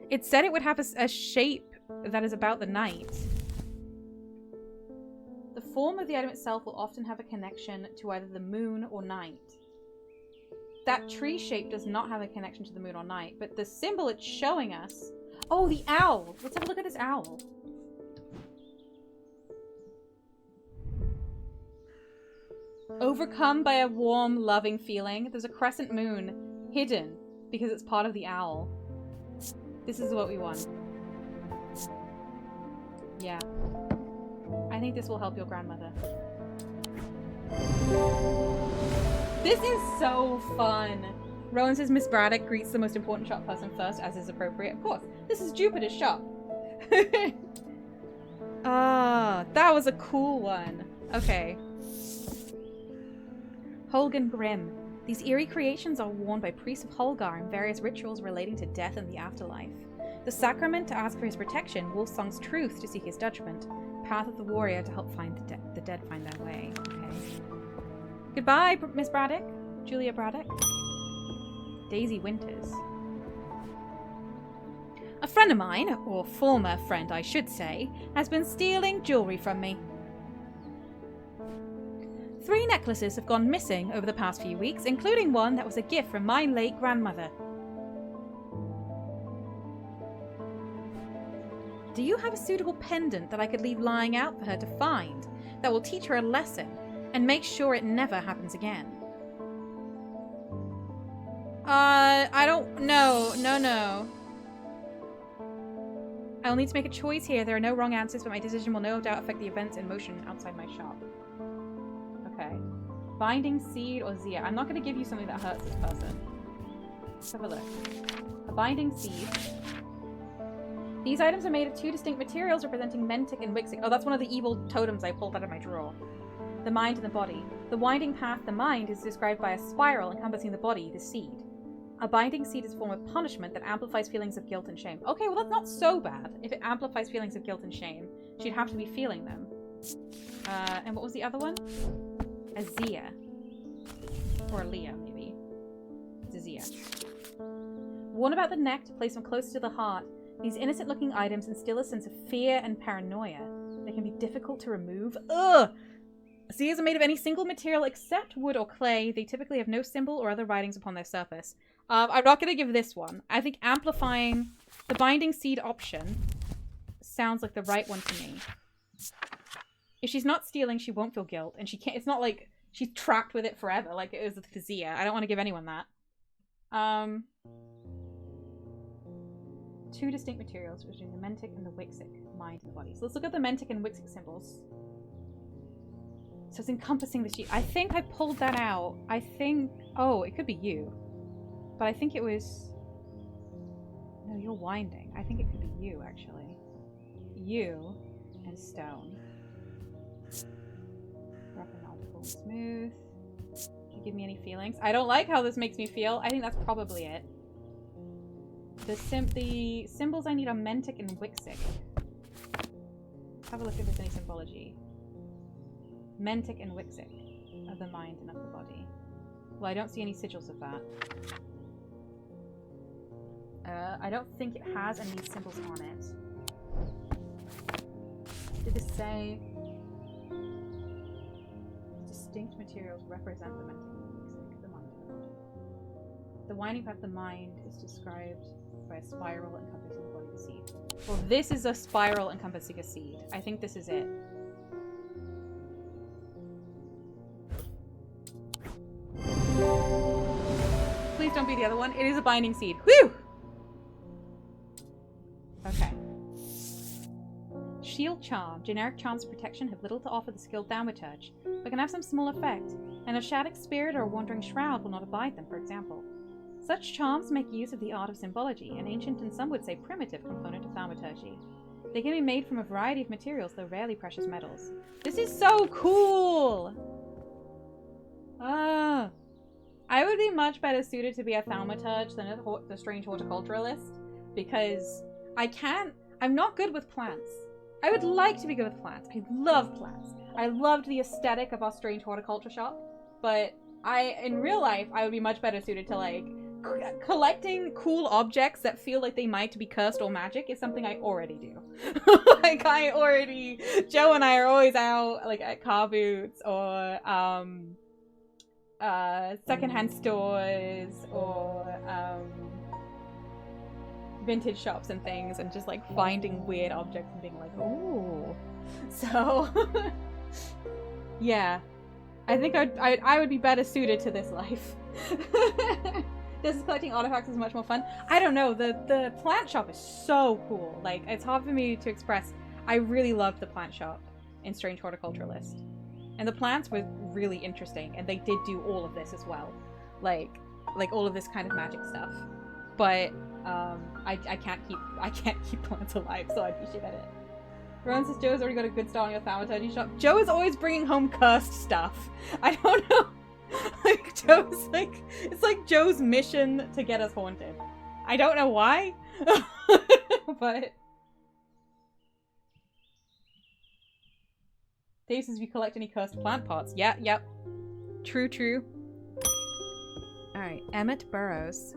It said it would have a shape that is about the night. The form of the item itself will often have a connection to either the moon or night. That tree shape does not have a connection to the moon or night, but the symbol it's showing us... Oh, the owl! Let's have a look at this owl. Overcome by a warm, loving feeling, there's a crescent moon hidden because it's part of the owl. This is what we want. Yeah. I think this will help your grandmother. This is so fun. Rowan says Miss Braddock greets the most important shop person first, as is appropriate. Of course, this is Jupiter's shop. Ah, that was a cool one. Okay. Holgan Grimm. These eerie creations are worn by priests of Holgar in various rituals relating to death and the afterlife. The sacrament to ask for his protection, Wolfsong's truth to seek his judgment, path of the warrior to help find the dead find their way. Okay. Goodbye, Miss Braddock. Julia Braddock. Daisy Winters. A friend of mine, or former friend I should say, has been stealing jewellery from me. 3 necklaces have gone missing over the past few weeks, including one that was a gift from my late grandmother. Do you have a suitable pendant that I could leave lying out for her to find that will teach her a lesson and make sure it never happens again? I don't know. No. I'll need to make a choice here. There are no wrong answers, but my decision will no doubt affect the events in motion outside my shop. Okay. Binding seed or Zia. I'm not going to give you something that hurts this person. Let's have a look. A binding seed. These items are made of 2 distinct materials representing Mentic and Wixig. Oh, that's one of the evil totems I pulled out of my drawer. The mind and the body. The winding path, the mind, is described by a spiral encompassing the body, the seed. A binding seed is a form of punishment that amplifies feelings of guilt and shame. Okay, well that's not so bad. If it amplifies feelings of guilt and shame, she'd have to be feeling them. And what was the other one? A Zia. Or a Leah, maybe. It's a Zia. Worn about the neck to place them closer to the heart, these innocent-looking items instill a sense of fear and paranoia. They can be difficult to remove. Ugh! Zias are made of any single material except wood or clay. They typically have no symbol or other writings upon their surface. I'm not going to give this one. I think amplifying the binding seed option sounds like the right one to me. If she's not stealing, she won't feel guilt. And she can't. It's not like she's trapped with it forever like it is with Zia. I don't want to give anyone that. 2 distinct materials between the Mentic and the Wixig, mind and the body. So let's look at the Mentic and Wixig symbols. So it's encompassing the sheet. I think I pulled that out. I think... Oh, it could be you. But I think it was... No, you're winding. I think it could be you, actually. You and stone. Rough and multiple and smooth. Can you give me any feelings? I don't like how this makes me feel. I think that's probably it. The symbols I need are Mentic and Wixig. Let's have a look if there's any symbology. Mentic and Wixig of the mind and of the body. Well, I don't see any sigils of that. I don't think it has any symbols on it. Did this say distinct materials represent the Mentic and Wixig, the mind and the body? The winding path of the mind is described by a spiral encompassing the body of the seed. Well, this is a spiral encompassing a seed. I think this is it. Please don't be the other one. It is a binding seed. Whew! Okay. Shield Charm. Generic charms of protection have little to offer the skilled thaumaturge, but can have some small effect. An Ashatic spirit or a wandering shroud will not abide them, for example. Such charms make use of the art of symbology, an ancient and some would say primitive component of thaumaturgy. They can be made from a variety of materials, though rarely precious metals. This is so cool! I would be much better suited to be a thaumaturge than a strange horticulturalist, because I I'm not good with plants. I would like to be good with plants. I love plants. I loved the aesthetic of our strange horticulture shop, but in real life, I would be much better suited to, like, collecting cool objects that feel like they might be cursed or magic is something I already do. Like, Joe and I are always out, like, at car boots or, secondhand stores or, vintage shops and things, and just, like, finding weird objects and being like, ooh. So, yeah. I think I would be better suited to this life. This is collecting artifacts is much more fun. I don't know, the plant shop is so cool. Like, it's hard for me to express. I really loved the plant shop in Strange Horticulturalist. And the plants were really interesting, and they did do all of this as well. Like all of this kind of magic stuff. But I can't keep plants alive, so I'd be shit at it. Rowan says Joe's already got a good start on your thaumaturgy shop. Joe is always bringing home cursed stuff. I don't know. Like, Joe's like, it's like Joe's mission to get us haunted. I don't know why, but. Dave says, if you collect any cursed plant parts. Yeah, yep. True. Alright, Emmett Burrows.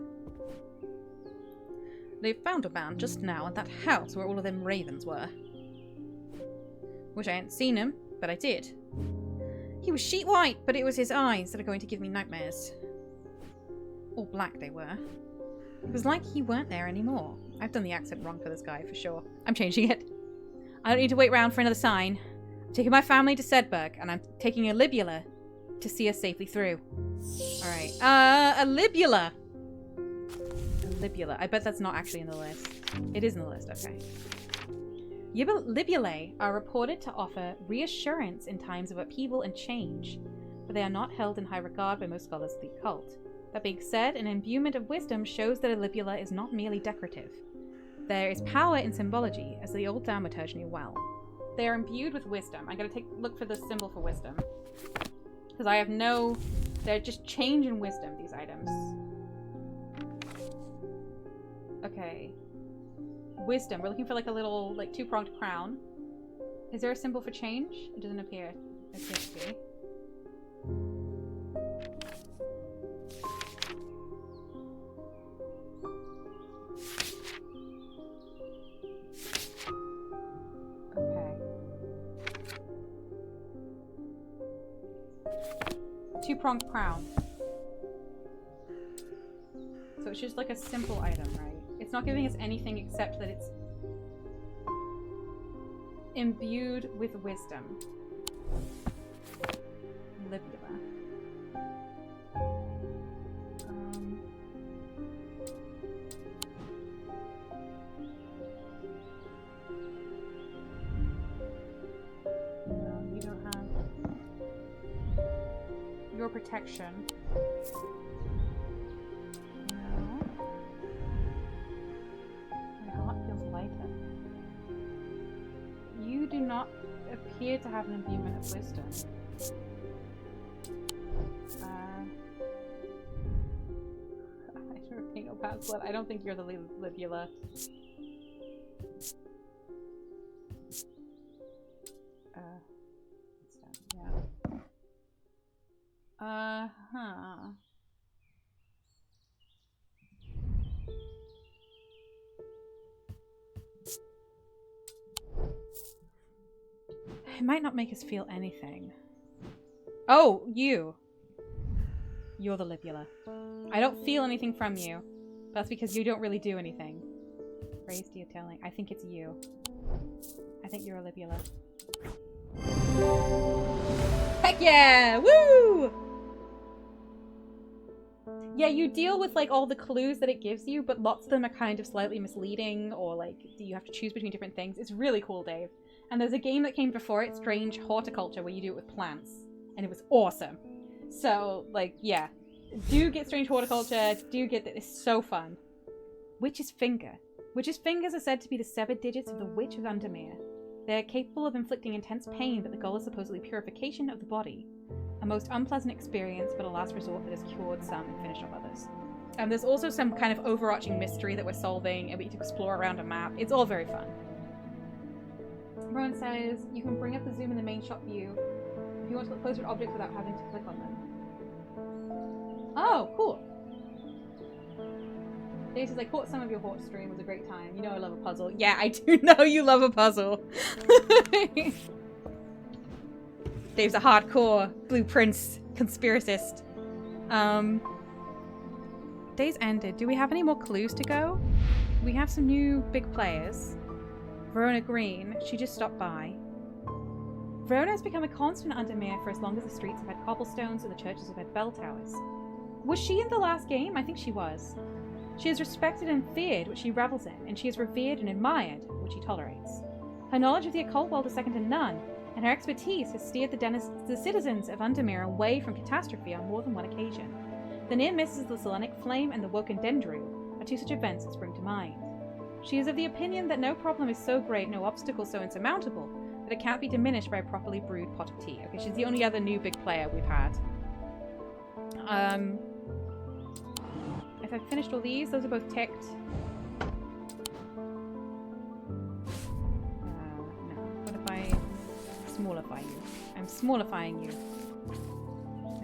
They found a man just now at that house where all of them ravens were. Wish I hadn't seen him, but I did. He was sheet white, but it was his eyes that are going to give me nightmares. All black they were. It was like he weren't there anymore. I've done the accent wrong for this guy, for sure. I'm changing it. I don't need to wait around for another sign. I'm taking my family to Sedberg, and I'm taking a Libula to see us safely through. Alright, a Libula! Libula. I bet that's not actually in the list. It is in the list, okay. Libulae are reported to offer reassurance in times of upheaval and change, but they are not held in high regard by most scholars of the occult. That being said, an imbuement of wisdom shows that a libula is not merely decorative. There is power in symbology, as the old thaumaturge knew well. They are imbued with wisdom. I'm going to look for the symbol for wisdom. Because I have no... They're just change in wisdom, these items. Okay. Wisdom. We're looking for like a little, like, two-pronged crown. Is there a symbol for change? It doesn't appear. It appears to be. Okay. Two-pronged crown. So it's just like a simple item, right? It's not giving us anything except that it's imbued with wisdom. Libula. No, we don't have your protection. You do not appear to have an imbuement of wisdom. I don't think no password. I don't think you're the Libula. Yeah. It might not make us feel anything. Oh, you. You're the Libula. I don't feel anything from you. That's because you don't really do anything. Praise to your telling. I think it's you. I think you're a Libula. Heck yeah! Woo! Yeah, you deal with, like, all the clues that it gives you, but lots of them are kind of slightly misleading, or, like, you have to choose between different things. It's really cool, Dave. And there's a game that came before it, Strange Horticulture, where you do it with plants. And it was awesome. So, like, yeah. Do get Strange Horticulture. Do get it. It's so fun. Witch's Finger. Witch's fingers are said to be the severed digits of the Witch of Undermere. They are capable of inflicting intense pain, but the goal is supposedly purification of the body. A most unpleasant experience, but a last resort that has cured some and finished off others. There's also some kind of overarching mystery that we're solving, and we get to explore around a map. It's all very fun. Rowan says you can bring up the zoom in the main shot view if you want to look closer at objects without having to click on them. Oh, cool. Dave says, I caught some of your horse stream. It was a great time. You know I love a puzzle. Yeah, I do know you love a puzzle. Dave's a hardcore blueprints conspiracist. Days ended. Do we have any more clues to go? We have some new big players. Verona Green. She just stopped by. Verona has become a constant under Mir for as long as the streets have had cobblestones and the churches have had bell towers. Was she in the last game? I think she was. She is respected and feared, which she revels in, and she is revered and admired, which she tolerates. Her knowledge of the occult world is second to none, and her expertise has steered the citizens of Undermere away from catastrophe on more than one occasion. The near misses of the Selenic Flame and the Woken Dendru are two such events that spring to mind. She is of the opinion that no problem is so great, no obstacle so insurmountable, that it can't be diminished by a properly brewed pot of tea. Okay, she's the only other new big player we've had. If I've finished all these, those are both ticked. No. What if I smallify you? I'm smallifying you.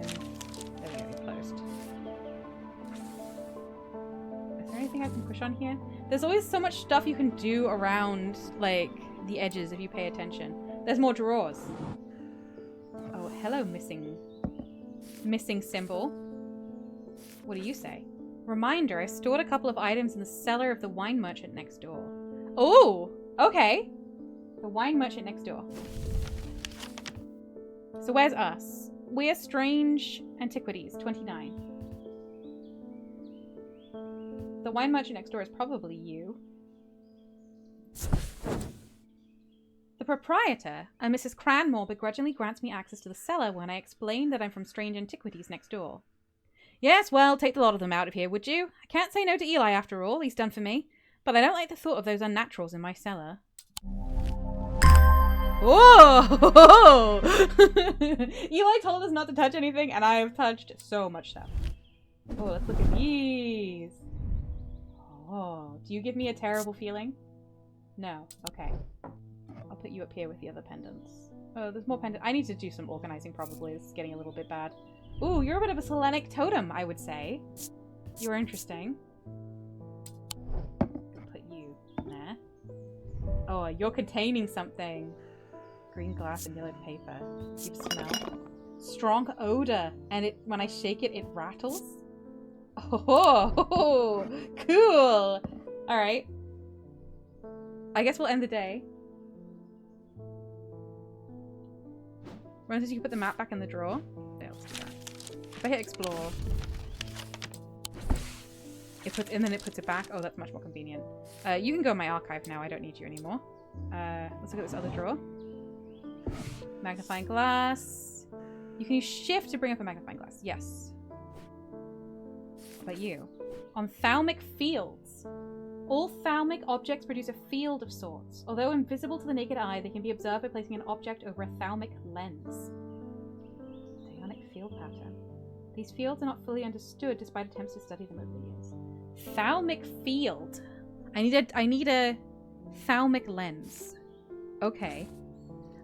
And there we go, closed. Is there anything I can push on here? There's always so much stuff you can do around, like, the edges if you pay attention. There's more drawers. Oh, hello, missing symbol. What do you say? Reminder, I stored a couple of items in the cellar of the wine merchant next door. Oh, okay. The wine merchant next door. So where's us? We're Strange Antiquities, 29. The wine merchant next door is probably you. The proprietor, a Mrs. Cranmore, begrudgingly grants me access to the cellar when I explain that I'm from Strange Antiquities next door. Yes, well, take the lot of them out of here, would you? I can't say no to Eli after all, he's done for me. But I don't like the thought of those unnaturals in my cellar. Whoa! Eli told us not to touch anything, and I have touched so much stuff. Oh, let's look at these. Oh, do you give me a terrible feeling? No. Okay. I'll put you up here with the other pendants. Oh, there's more pendants. I need to do some organizing probably. This is getting a little bit bad. Ooh, you're a bit of a Selenic totem, I would say. You're interesting. Put you there. Oh, you're containing something. Green glass and yellow paper. Deep smell. Strong odor. And it, when I shake it, it rattles. Oh, cool. All right. I guess we'll end the day. Run says you can put the map back in the drawer. Yeah, let's do that. If I hit explore, it puts, and then it puts it back. Oh, that's much more convenient. You can go in my archive now. I don't need you anymore. Let's look at this other drawer. Magnifying glass. You can use shift to bring up a magnifying glass. Yes. What about you? On thalmic fields. All thalmic objects produce a field of sorts. Although invisible to the naked eye, they can be observed by placing an object over a thalmic lens. Psionic field pattern. These fields are not fully understood despite attempts to study them over the years. Thalmic field. I need a thalmic lens. Okay.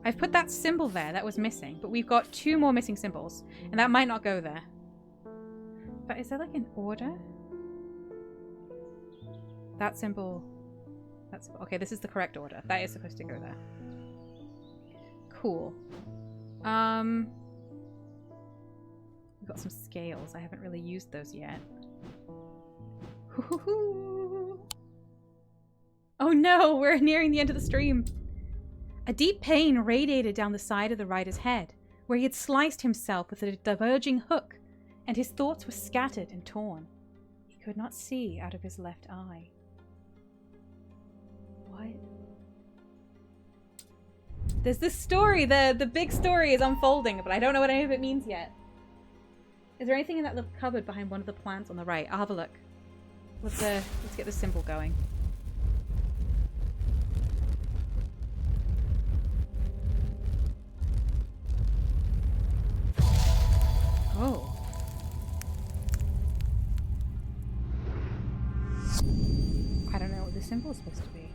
I've put that symbol there that was missing, but we've got 2 more missing symbols, and that might not go there. But is there like an order? That symbol. That's okay. This is the correct order. That is supposed to go there. Cool. We've got some scales. I haven't really used those yet. Oh no! We're nearing the end of the stream. A deep pain radiated down the side of the rider's head, where he had sliced himself with a diverging hook, and his thoughts were scattered and torn. He could not see out of his left eye. What? There's this story, the big story is unfolding, but I don't know what any of it means yet. Is there anything in that little cupboard behind one of the plants on the right? I'll have a look. Let's get the symbol going. Oh. I don't know what the symbol is supposed to be.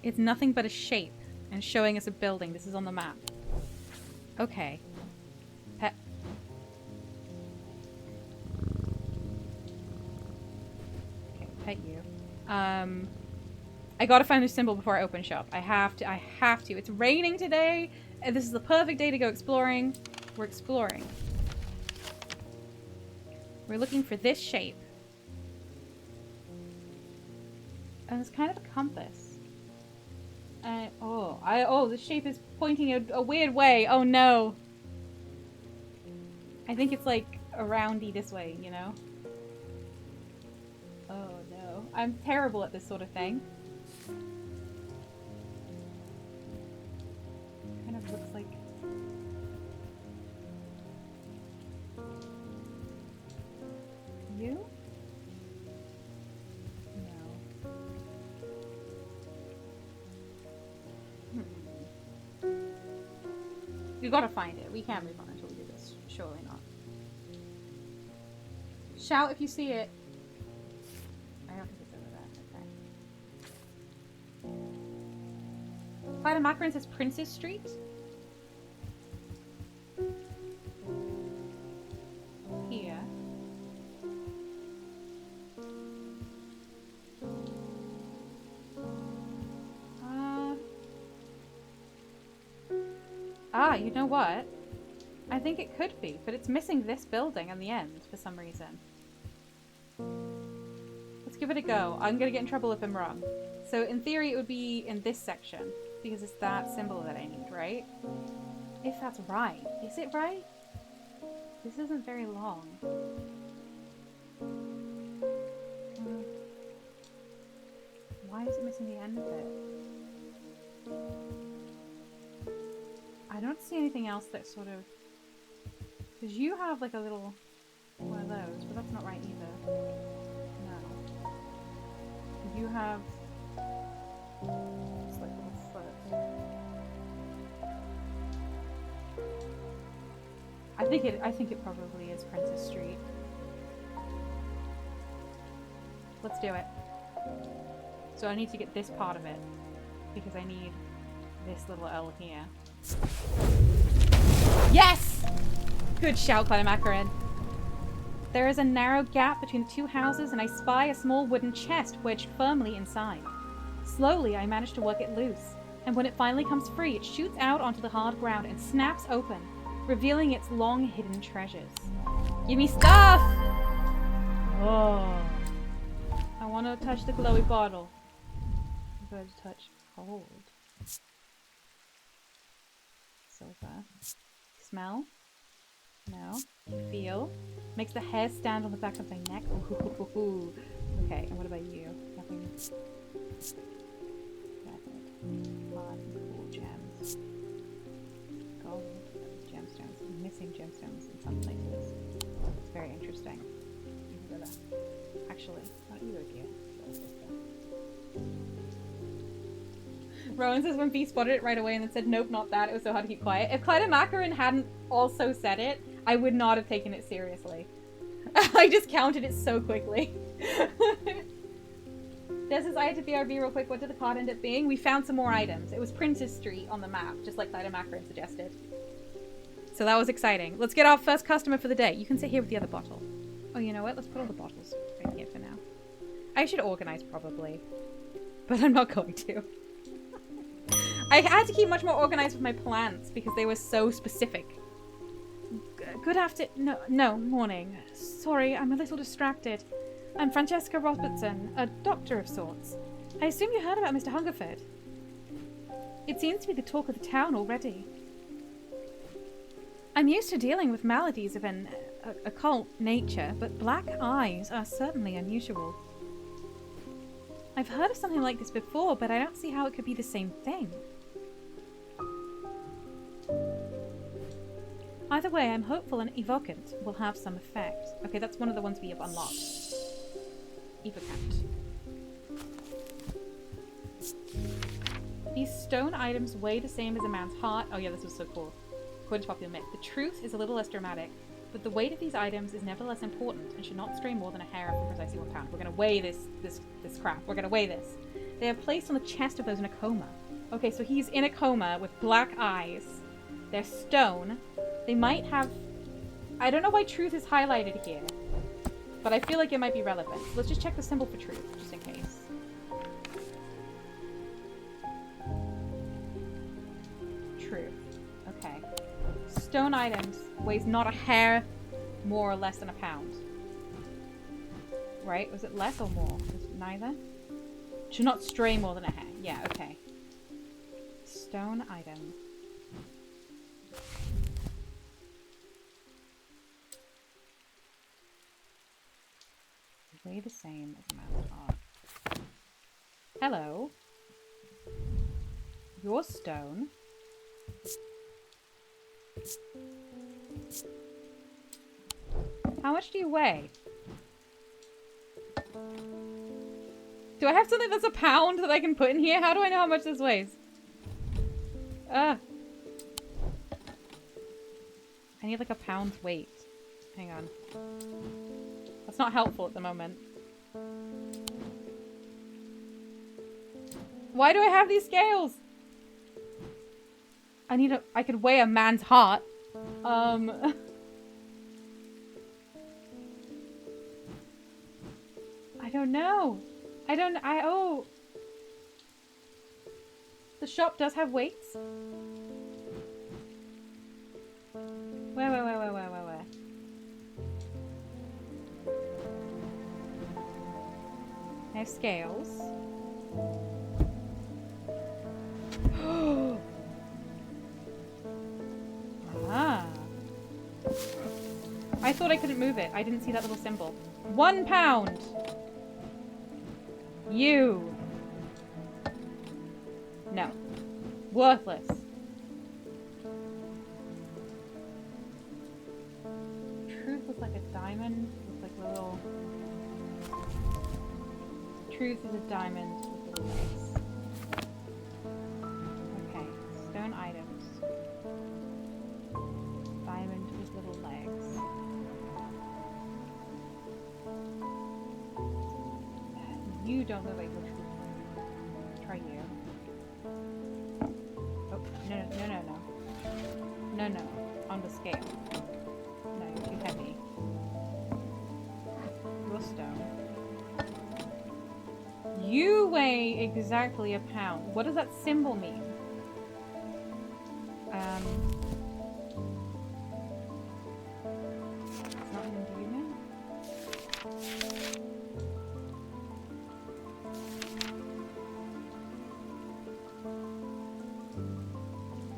It's nothing but a shape and showing us a building. This is on the map. Okay. Pet. Okay, pet you. I gotta find this symbol before I open shop. I have to. It's raining today, and this is the perfect day to go exploring. We're exploring. We're looking for this shape. And it's kind of a compass. And this shape is pointing a weird way. Oh no. I think it's like a roundy this way, you know? Oh no. I'm terrible at this sort of thing. Kind of looks like... You? No. We gotta find it. We can't move on until we do this. Surely not. Shout if you see it. I don't think it's over there. Okay. Clyde Macaron says Princess Street. Here. You know what? I think it could be, but it's missing this building in the end for some reason. Let's give it a go. I'm gonna get in trouble if I'm wrong. So in theory it would be in this section, because it's that symbol that I need, right? If that's right. Is it right? This isn't very long. Why is it missing the end of it? I don't see anything else that sort of... Because you have like a little one of those, but that's not right either. No. You have... It's like little foot. I think it probably is Princess Street. Let's do it. So I need to get this part of it, because I need this little L here. Yes! Good shout, Clyde Macaron. There is a narrow gap between the two houses, and I spy a small wooden chest wedged firmly inside. Slowly, I manage to work it loose, and when it finally comes free, it shoots out onto the hard ground and snaps open, revealing its long-hidden treasures. Give me stuff! Oh. I want to touch the glowy bottle. I'm going to touch hold. Silver. Smell? No. Feel? Makes the hair stand on the back of my neck. Ooh. Okay, and what about you? Nothing. Fun, cool gems. Gold. Gemstones. Missing gemstones in some places. It's very interesting. Actually, not either of you. Rowan says when B spotted it right away and then said, nope, not that. It was so hard to keep quiet. If Clyde Macaron hadn't also said it, I would not have taken it seriously. I just counted it so quickly. Des says, I had to BRB real quick. What did the card end up being? We found some more items. It was Princess Street on the map, just like Clyde Macaron suggested. So that was exciting. Let's get our first customer for the day. You can sit here with the other bottle. Oh, you know what? Let's put all the bottles right here for now. I should organize probably, but I'm not going to. I had to keep much more organized with my plants because they were so specific. Good afternoon. No, morning. Sorry, I'm a little distracted. I'm Francesca Robertson, a doctor of sorts. I assume you heard about Mr. Hungerford. It seems to be the talk of the town already. I'm used to dealing with maladies of an occult nature, but black eyes are certainly unusual. I've heard of something like this before, but I don't see how it could be the same thing. Either way, I'm hopeful an evocant will have some effect. Okay, that's one of the ones we have unlocked. Evocant. These stone items weigh the same as a man's heart. Oh yeah, this was so cool. According to popular myth, the truth is a little less dramatic, but the weight of these items is nevertheless important and should not stray more than a hair from precisely 1 pound. We're gonna weigh this crap. We're gonna weigh this. They are placed on the chest of those in a coma. Okay, so he's in a coma with black eyes. They're stone. They might have... I don't know why truth is highlighted here, but I feel like it might be relevant. So let's just check the symbol for truth, just in case. Truth. Okay. Stone items weighs not a hair more or less than a pound. Right? Was it less or more? Was it neither? Should not stray more than a hair. Yeah, okay. Stone item. Weigh the same as a man's heart. Hello. Your stone. How much do you weigh? Do I have something that's a pound that I can put in here? How do I know how much this weighs? I need like a pound's weight. Hang on. That's not helpful at the moment. Why do I have these scales? I could weigh a man's heart. I don't know. Oh. The shop does have weights? Where? I have scales. Ah. I thought I couldn't move it. I didn't see that little symbol. 1 pound. You. No. Worthless. Truth looks like a diamond with like little... Truth is a diamond with little legs. Okay. Stone items. Diamond with little legs. You don't look like the truth. Try you. Oh, no. On the scale. No, you're too heavy. Your stone. You weigh exactly a pound. What does that symbol mean? It's not an endearment?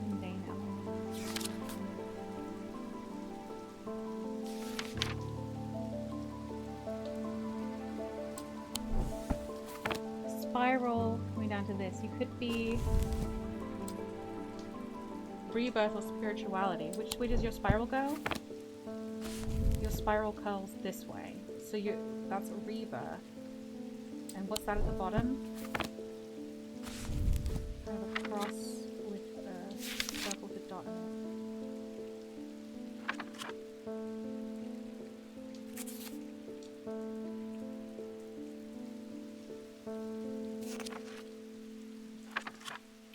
Mundane element. Spiral, coming down to this. You could be rebirth or spirituality. Which way does your spiral go? Your spiral curls this way. So that's a rebirth. And what's that at the bottom? Kind of a cross with a circle with a dot in it.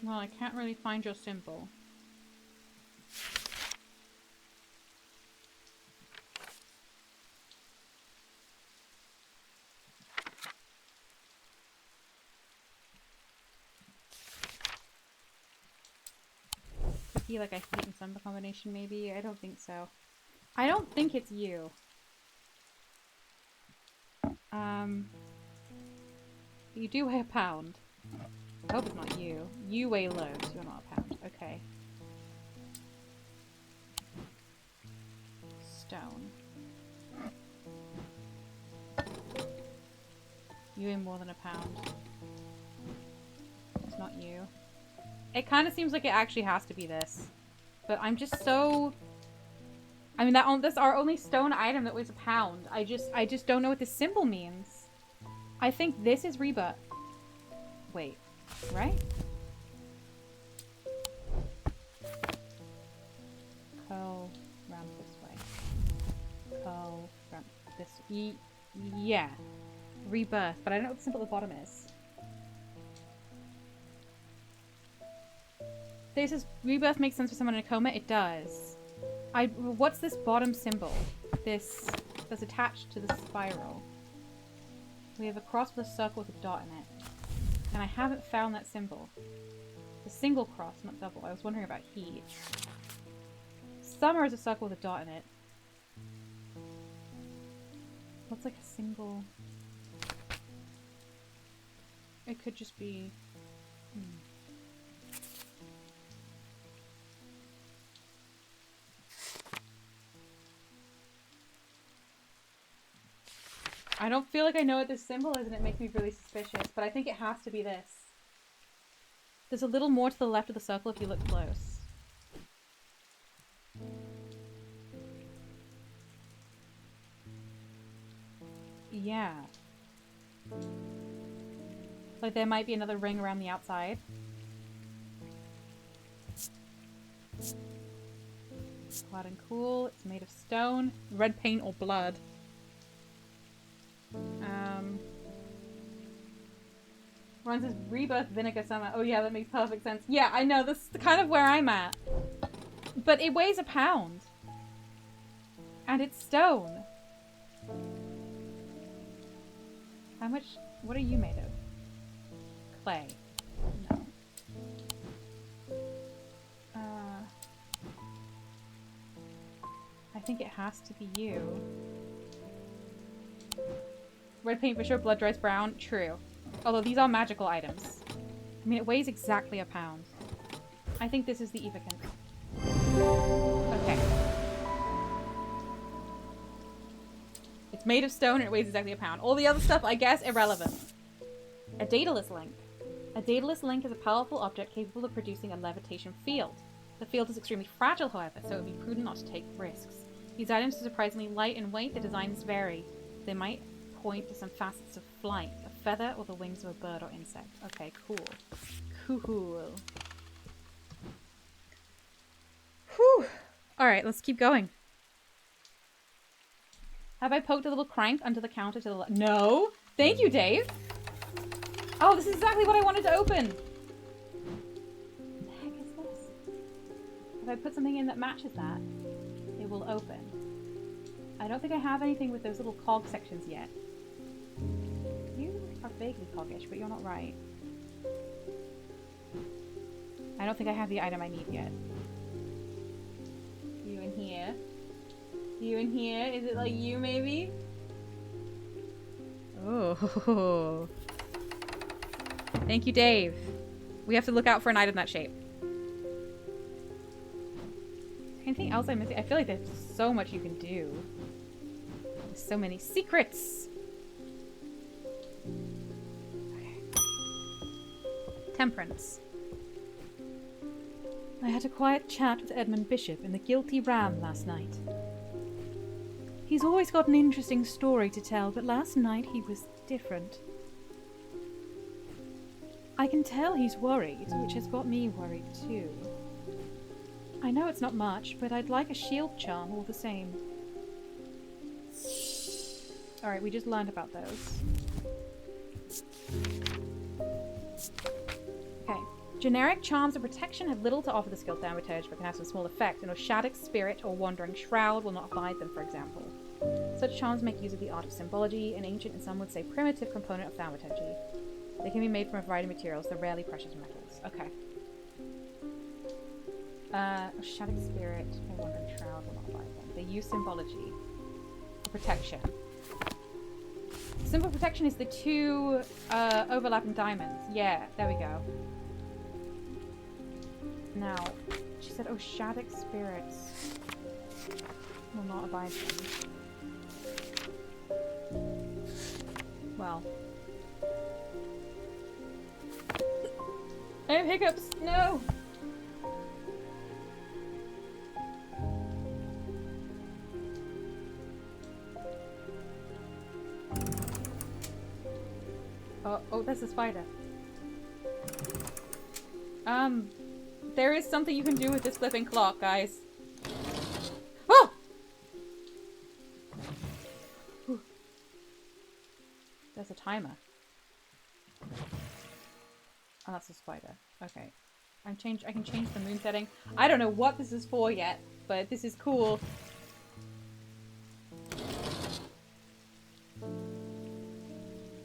Well, I can't really find your symbol. Could be like a heat and sun combination, maybe? I don't think so. I don't think it's you. You do weigh a pound. I hope it's not you. You weigh loads, you're not a pound. Okay. Stone. You weigh more than a pound. It's not you. It kind of seems like it actually has to be this. But I'm just so... I mean, that's our only stone item that weighs a pound. I just don't know what this symbol means. I think this is rebirth. Wait. Right? Curl round this way. Curl round this... Yeah. Rebirth. But I don't know what the symbol at the bottom is. This is rebirth makes sense for someone in a coma. It does. What's this bottom symbol? This that's attached to the spiral. We have a cross with a circle with a dot in it. And I haven't found that symbol. It's a single cross, not double. I was wondering about heat. Summer is a circle with a dot in it. What's like a single... It could just be... I don't feel like I know what this symbol is, and it makes me really suspicious, but I think it has to be this. There's a little more to the left of the circle if you look close. Yeah. Like there might be another ring around the outside. Hot and cool. It's made of stone, red paint, or blood. Ron says rebirth vinegar summer. Oh yeah, that makes perfect sense. Yeah, I know, this is kind of where I'm at. But it weighs a pound. And it's stone. How much, what are you made of? Clay. No. I think it has to be you. Red paint for sure, blood dries brown. True. Although these are magical items. I mean, it weighs exactly a pound. I think this is the Evicant. Okay. It's made of stone and it weighs exactly a pound. All the other stuff, I guess, irrelevant. A Daedalus link. A Daedalus link is a powerful object capable of producing a levitation field. The field is extremely fragile, however, so it would be prudent not to take risks. These items are surprisingly light in weight. The designs vary. They might point to some facets of flight, a feather or the wings of a bird or insect. Okay, cool. Cool. Whew. Alright, let's keep going. Have I poked a little crank under the counter to the left? No! Thank you, Dave! Oh, this is exactly what I wanted to open! What the heck is this? If I put something in that matches that, it will open. I don't think I have anything with those little cog sections yet. You are vaguely coggish, but you're not right. I don't think I have the item I need yet. You in here? You in here? Is it like you, maybe? Oh. Thank you, Dave. We have to look out for an item that shape. Anything else I'm missing? I feel like there's so much you can do. There's so many secrets. Okay. Temperance. I had a quiet chat with Edmund Bishop in the Guilty Ram last night. He's always got an interesting story to tell, but last night he was different. I can tell he's worried, which has got me worried too. I know it's not much, but I'd like a shield charm all the same. Alright, we just learned about those. Okay. Generic charms of protection have little to offer the skilled thaumaturge, but can have some small effect. An Oshadic spirit or wandering shroud will not abide them, for example. Such charms make use of the art of symbology, an ancient and some would say primitive component of thaumaturgy. They can be made from a variety of materials, they're rarely precious metals. Okay. Oshadic spirit or wandering shroud will not abide them. They use symbology for protection. Symbol protection is the two overlapping diamonds. Yeah, there we go. Now, she said Oshadic spirits will not abide them. Well. I have hiccups! No! Oh, that's a spider. There is something you can do with this flipping clock, guys. Oh! Whew. There's a timer. Oh, that's a spider. Okay. I can change the moon setting. I don't know what this is for yet, but this is cool.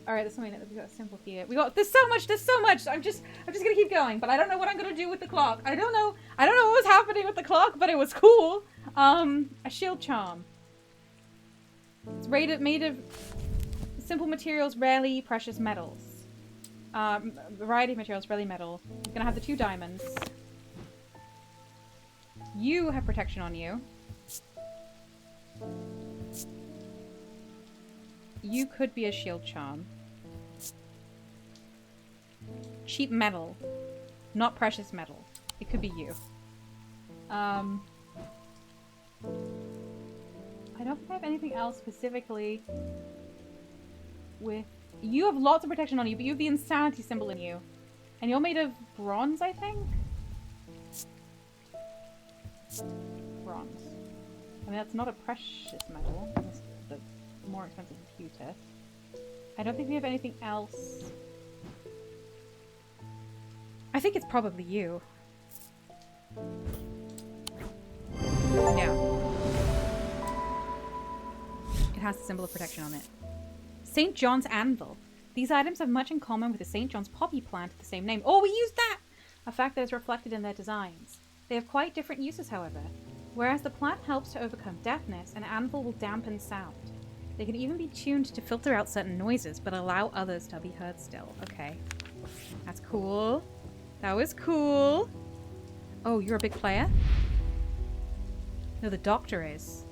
Alright, there's something that we got a symbol here. There's so much! I'm just gonna keep going, but I don't know what I'm gonna do with the clock. I don't know what was happening with the clock, but it was cool. A shield charm. It's made of simple materials, rarely precious metals. Variety of materials, rarely metal. I'm gonna have the 2 diamonds. You have protection on you. You could be a shield charm. Cheap metal. Not precious metal. It could be you. I don't think I have anything else specifically with... You have lots of protection on you, but you have the insanity symbol in you. And you're made of bronze, I think? Bronze. I mean, that's not a precious metal. That's the more expensive pewter. I don't think we have anything else. I think it's probably you. No. It has the symbol of protection on it. St. John's Anvil. These items have much in common with the St. John's poppy plant of the same name. Oh, we used that! A fact that is reflected in their designs. They have quite different uses, however. Whereas the plant helps to overcome deafness, an anvil will dampen sound. They can even be tuned to filter out certain noises, but allow others to be heard still. Okay. That's cool. That was cool. Oh, you're a big player? No, the doctor is.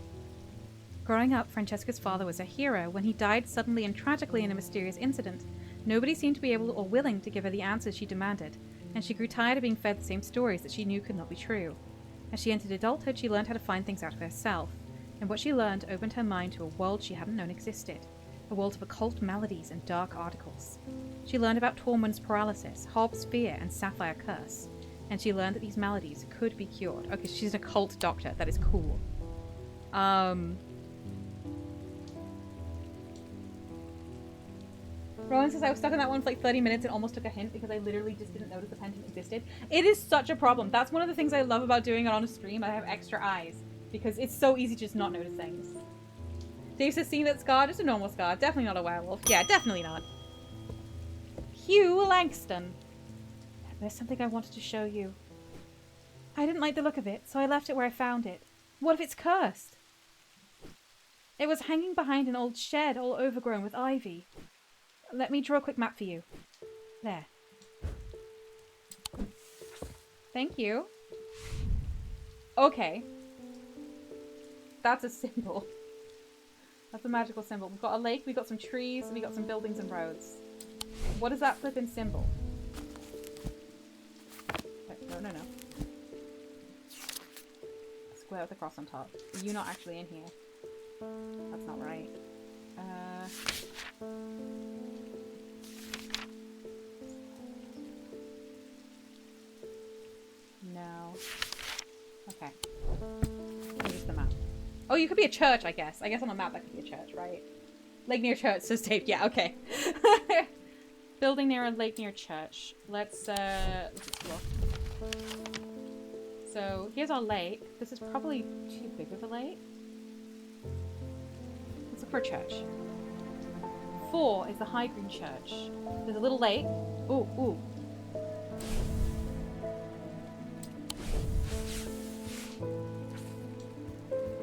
Growing up, Francesca's father was a hero. When he died suddenly and tragically in a mysterious incident, nobody seemed to be able or willing to give her the answers she demanded, and she grew tired of being fed the same stories that she knew could not be true. As she entered adulthood, she learned how to find things out for herself, and what she learned opened her mind to a world she hadn't known existed, a world of occult melodies and dark articles. She learned about Tormund's paralysis, Hobbs' fear, and Sapphire Curse, and she learned that these maladies could be cured. Okay, she's an occult doctor. That is cool. Rowan says, I was stuck on that one for like 30 minutes and almost took a hint because I literally just didn't notice the pendant existed. It is such a problem. That's one of the things I love about doing it on a stream. I have extra eyes because it's so easy to just not notice things. Dave says, seeing that scar, just a normal scar. Definitely not a werewolf. Yeah, definitely not. Hugh Langston. There's something I wanted to show you. I didn't like the look of it, so I left it where I found it. What if it's cursed? It was hanging behind an old shed all overgrown with ivy. Let me draw a quick map for you. There. Thank you. Okay. That's a symbol. That's a magical symbol. We've got a lake, we've got some trees, we got some buildings and roads. What is that flipping symbol? No. Square with a cross on top. Are you not actually in here? That's not right. No. Okay. Here's the map. Oh, you could be a church, I guess. I guess on a map that could be a church, right? Lake near church, says Dave. Yeah, okay. Building near a lake near church. Let's look. So, here's our lake. This is probably too big of a lake. Let's look for a church. 4 is the High Green Church. There's a little lake. Ooh.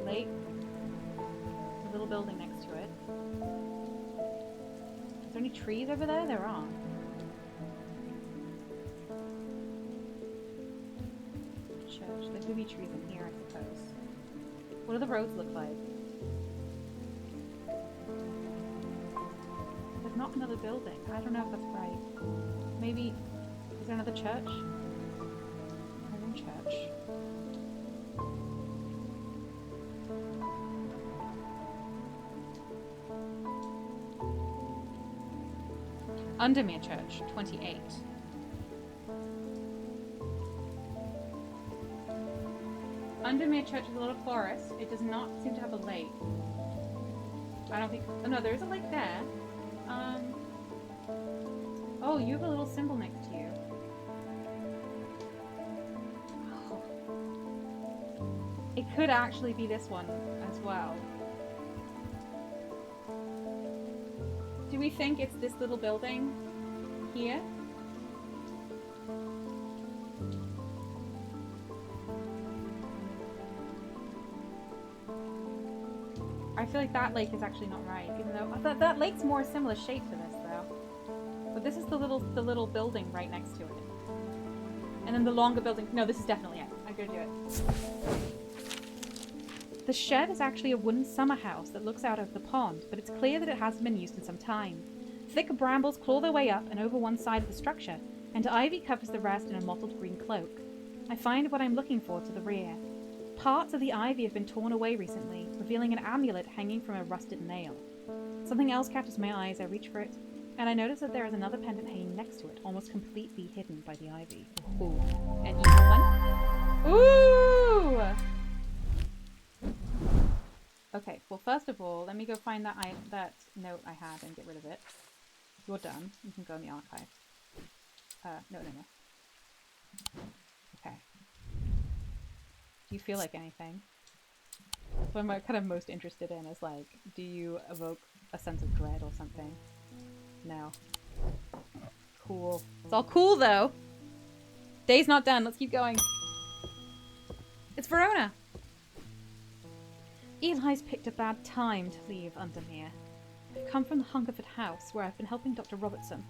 Lake. A little building next to it. Is there any trees over there? There are. Church. There could be trees in here, I suppose. What do the roads look like? There's not another building. I don't know if that's right. Maybe... Is there another church? Another church. Undermere Church, 28. Undermere Church is a little forest. It does not seem to have a lake. I don't think... Oh no, there is a lake there. Oh, you have a little symbol next to you. It could actually be this one as well. Do we think it's this little building here? I feel like that lake is actually not right, even though that lake's more a similar shape to this though. But this is the little building right next to it. And then the longer building. No, this is definitely it. I'm gonna do it. The shed is actually a wooden summer house that looks out over the pond, but it's clear that it hasn't been used in some time. Thick brambles claw their way up and over one side of the structure, and ivy covers the rest in a mottled green cloak. I find what I'm looking for to the rear. Parts of the ivy have been torn away recently, revealing an amulet hanging from a rusted nail. Something else catches my eye as I reach for it, and I notice that there is another pendant hanging next to it, almost completely hidden by the ivy. Ooh, an evil one. Ooh! Okay, well, first of all, let me go find that note I had and get rid of it. You're done. You can go in the archive. No. Okay. Do you feel like anything? What I'm kind of most interested in is, like, do you evoke a sense of dread or something? No. Cool. It's all cool, though! Day's not done. Let's keep going. It's Verona! Eli's picked a bad time to leave Undermere. I've come from the Hungerford house, where I've been helping Dr. Robertson,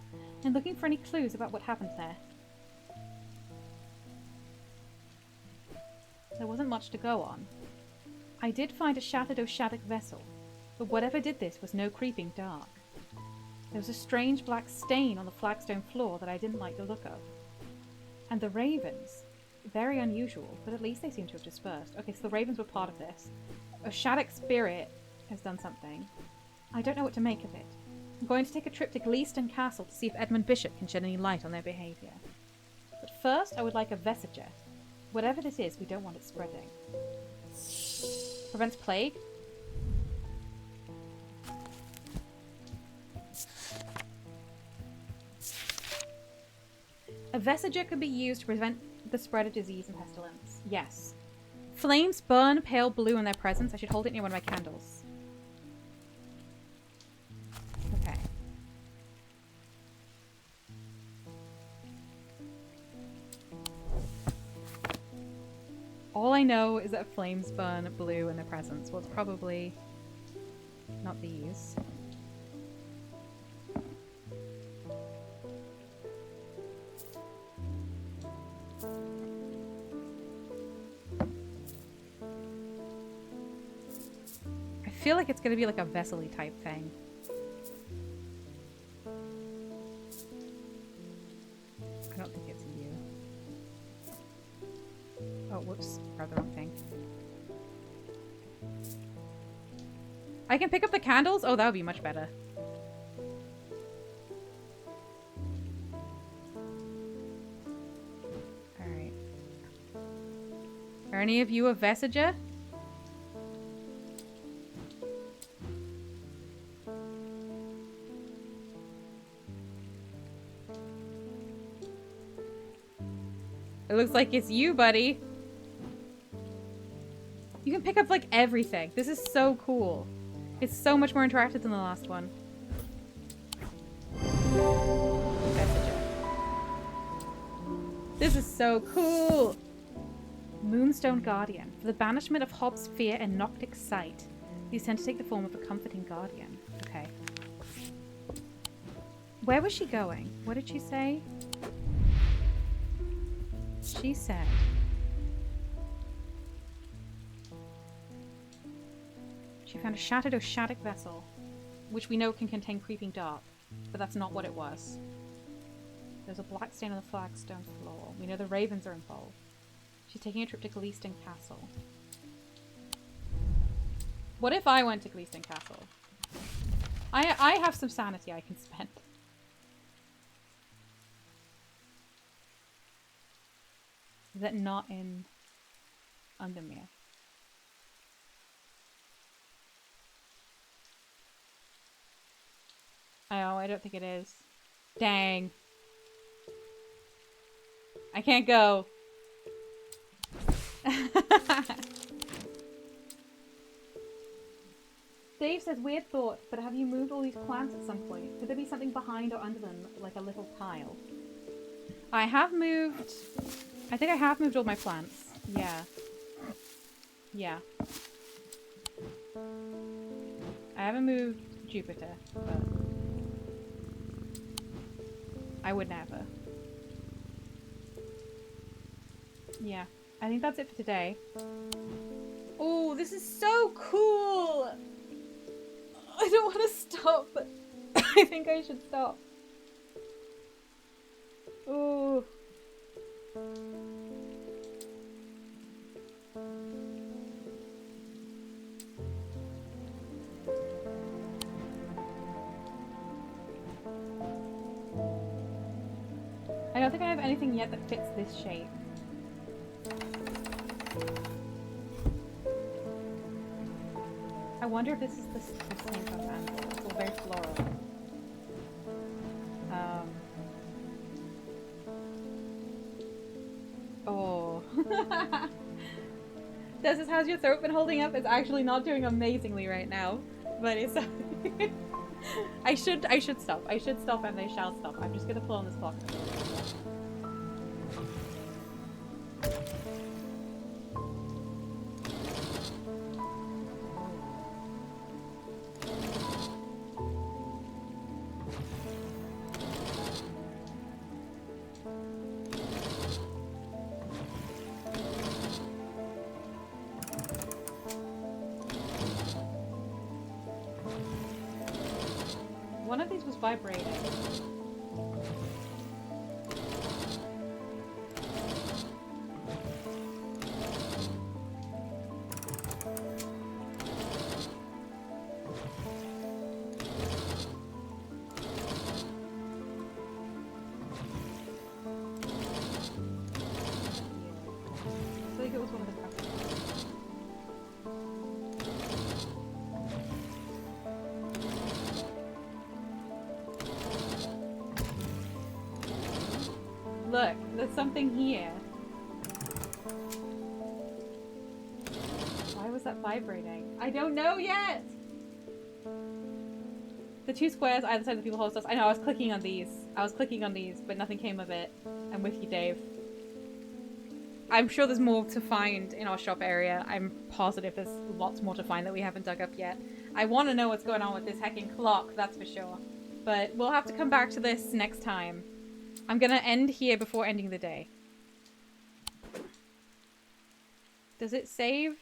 and looking for any clues about what happened there. There wasn't much to go on. I did find a shattered Oshadic vessel, but whatever did this was no creeping dark. There was a strange black stain on the flagstone floor that I didn't like the look of. And the ravens. Very unusual, but at least they seem to have dispersed. Okay, so the ravens were part of this. Oshadic spirit has done something. I don't know what to make of it. I'm going to take a trip to Gleaston Castle to see if Edmund Bishop can shed any light on their behaviour. But first, I would like a Vesiger. Whatever this is, we don't want it spreading. Prevents plague? A Vesiger could be used to prevent the spread of disease and pestilence. Yes. Flames burn pale blue in their presence. I should hold it near one of my candles. Okay. All I know is that flames burn blue in their presence. Well, it's probably not these. I feel like it's going to be like a vessel-y type thing. I don't think it's you. Oh, whoops. Grabbed the wrong thing. I can pick up the candles? Oh, that would be much better. Alright. Are any of you a Vesiger? It looks like it's you, buddy. You can pick up, like, everything. This is so cool. It's so much more interactive than the last one. This is so cool. Moonstone Guardian. For the banishment of Hobbs' fear and Noctic sight. These tend to take the form of a comforting guardian. Okay. Where was she going? What did she say? She said... She found a shattered Oshadic vessel, which we know can contain creeping dark, but that's not what it was. There's a black stain on the flagstone floor. We know the ravens are involved. She's taking a trip to Gleaston Castle. What if I went to Gleaston Castle? I have some sanity I can spend. Is that not in Undermere? Oh, I don't think it is. Dang. I can't go. Dave says, weird thought, but have you moved all these plants at some point? Could there be something behind or under them, like a little pile? I have moved... I think I have moved all my plants. Yeah. Yeah. I haven't moved Jupiter, but... I would never. Yeah. I think that's it for today. Oh, this is so cool! I don't want to stop, but I think I should stop. Oh. I don't think I have anything yet that fits this shape. I wonder if this is the same kind of anvil. It's all very floral. Oh. This is how's your throat been holding up? It's actually not doing amazingly right now. But it's I should stop. I should stop and I shall stop. I'm just gonna pull on this clock. One of these was vibrating. I think it was one of the customers. Look, there's something here. Why was that vibrating? I don't know yet! The two squares either side of the people host us. I know, I was clicking on these. But nothing came of it. I'm with you, Dave. I'm sure there's more to find in our shop area. I'm positive there's lots more to find that we haven't dug up yet. I want to know what's going on with this heckin' clock, that's for sure. But we'll have to come back to this next time. I'm gonna end here before ending the day. Does it save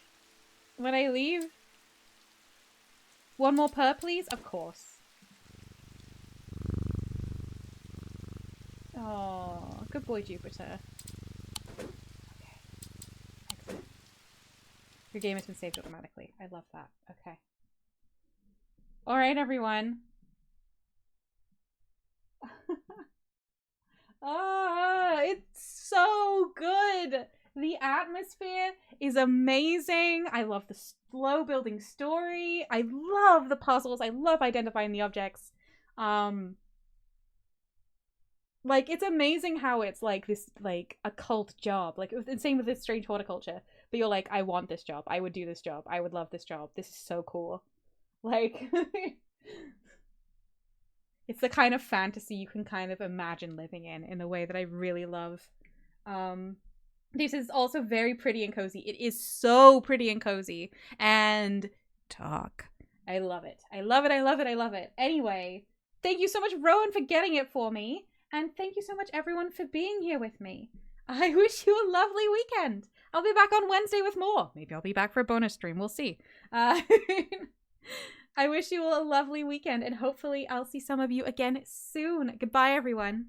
when I leave? One more per, please? Of course. Oh, good boy, Jupiter. Okay. Excellent. Your game has been saved automatically. I love that. Okay. Alright, everyone. Ah, it's so good. The atmosphere is amazing. I love the slow building story. I love the puzzles. I love identifying the objects. Like, it's amazing how it's like this, like, a cult job. Like, it's insane with this strange horticulture. But you're like, I want this job. I would do this job. I would love this job. This is so cool. Like, it's the kind of fantasy you can kind of imagine living in a way that I really love. This is also very pretty and cozy. It is so pretty and cozy. And talk. I love it. I love it. I love it. I love it. Anyway, thank you so much, Rowan, for getting it for me. And thank you so much, everyone, for being here with me. I wish you a lovely weekend. I'll be back on Wednesday with more. Maybe I'll be back for a bonus stream. We'll see. I wish you all a lovely weekend, and hopefully I'll see some of you again soon. Goodbye, everyone.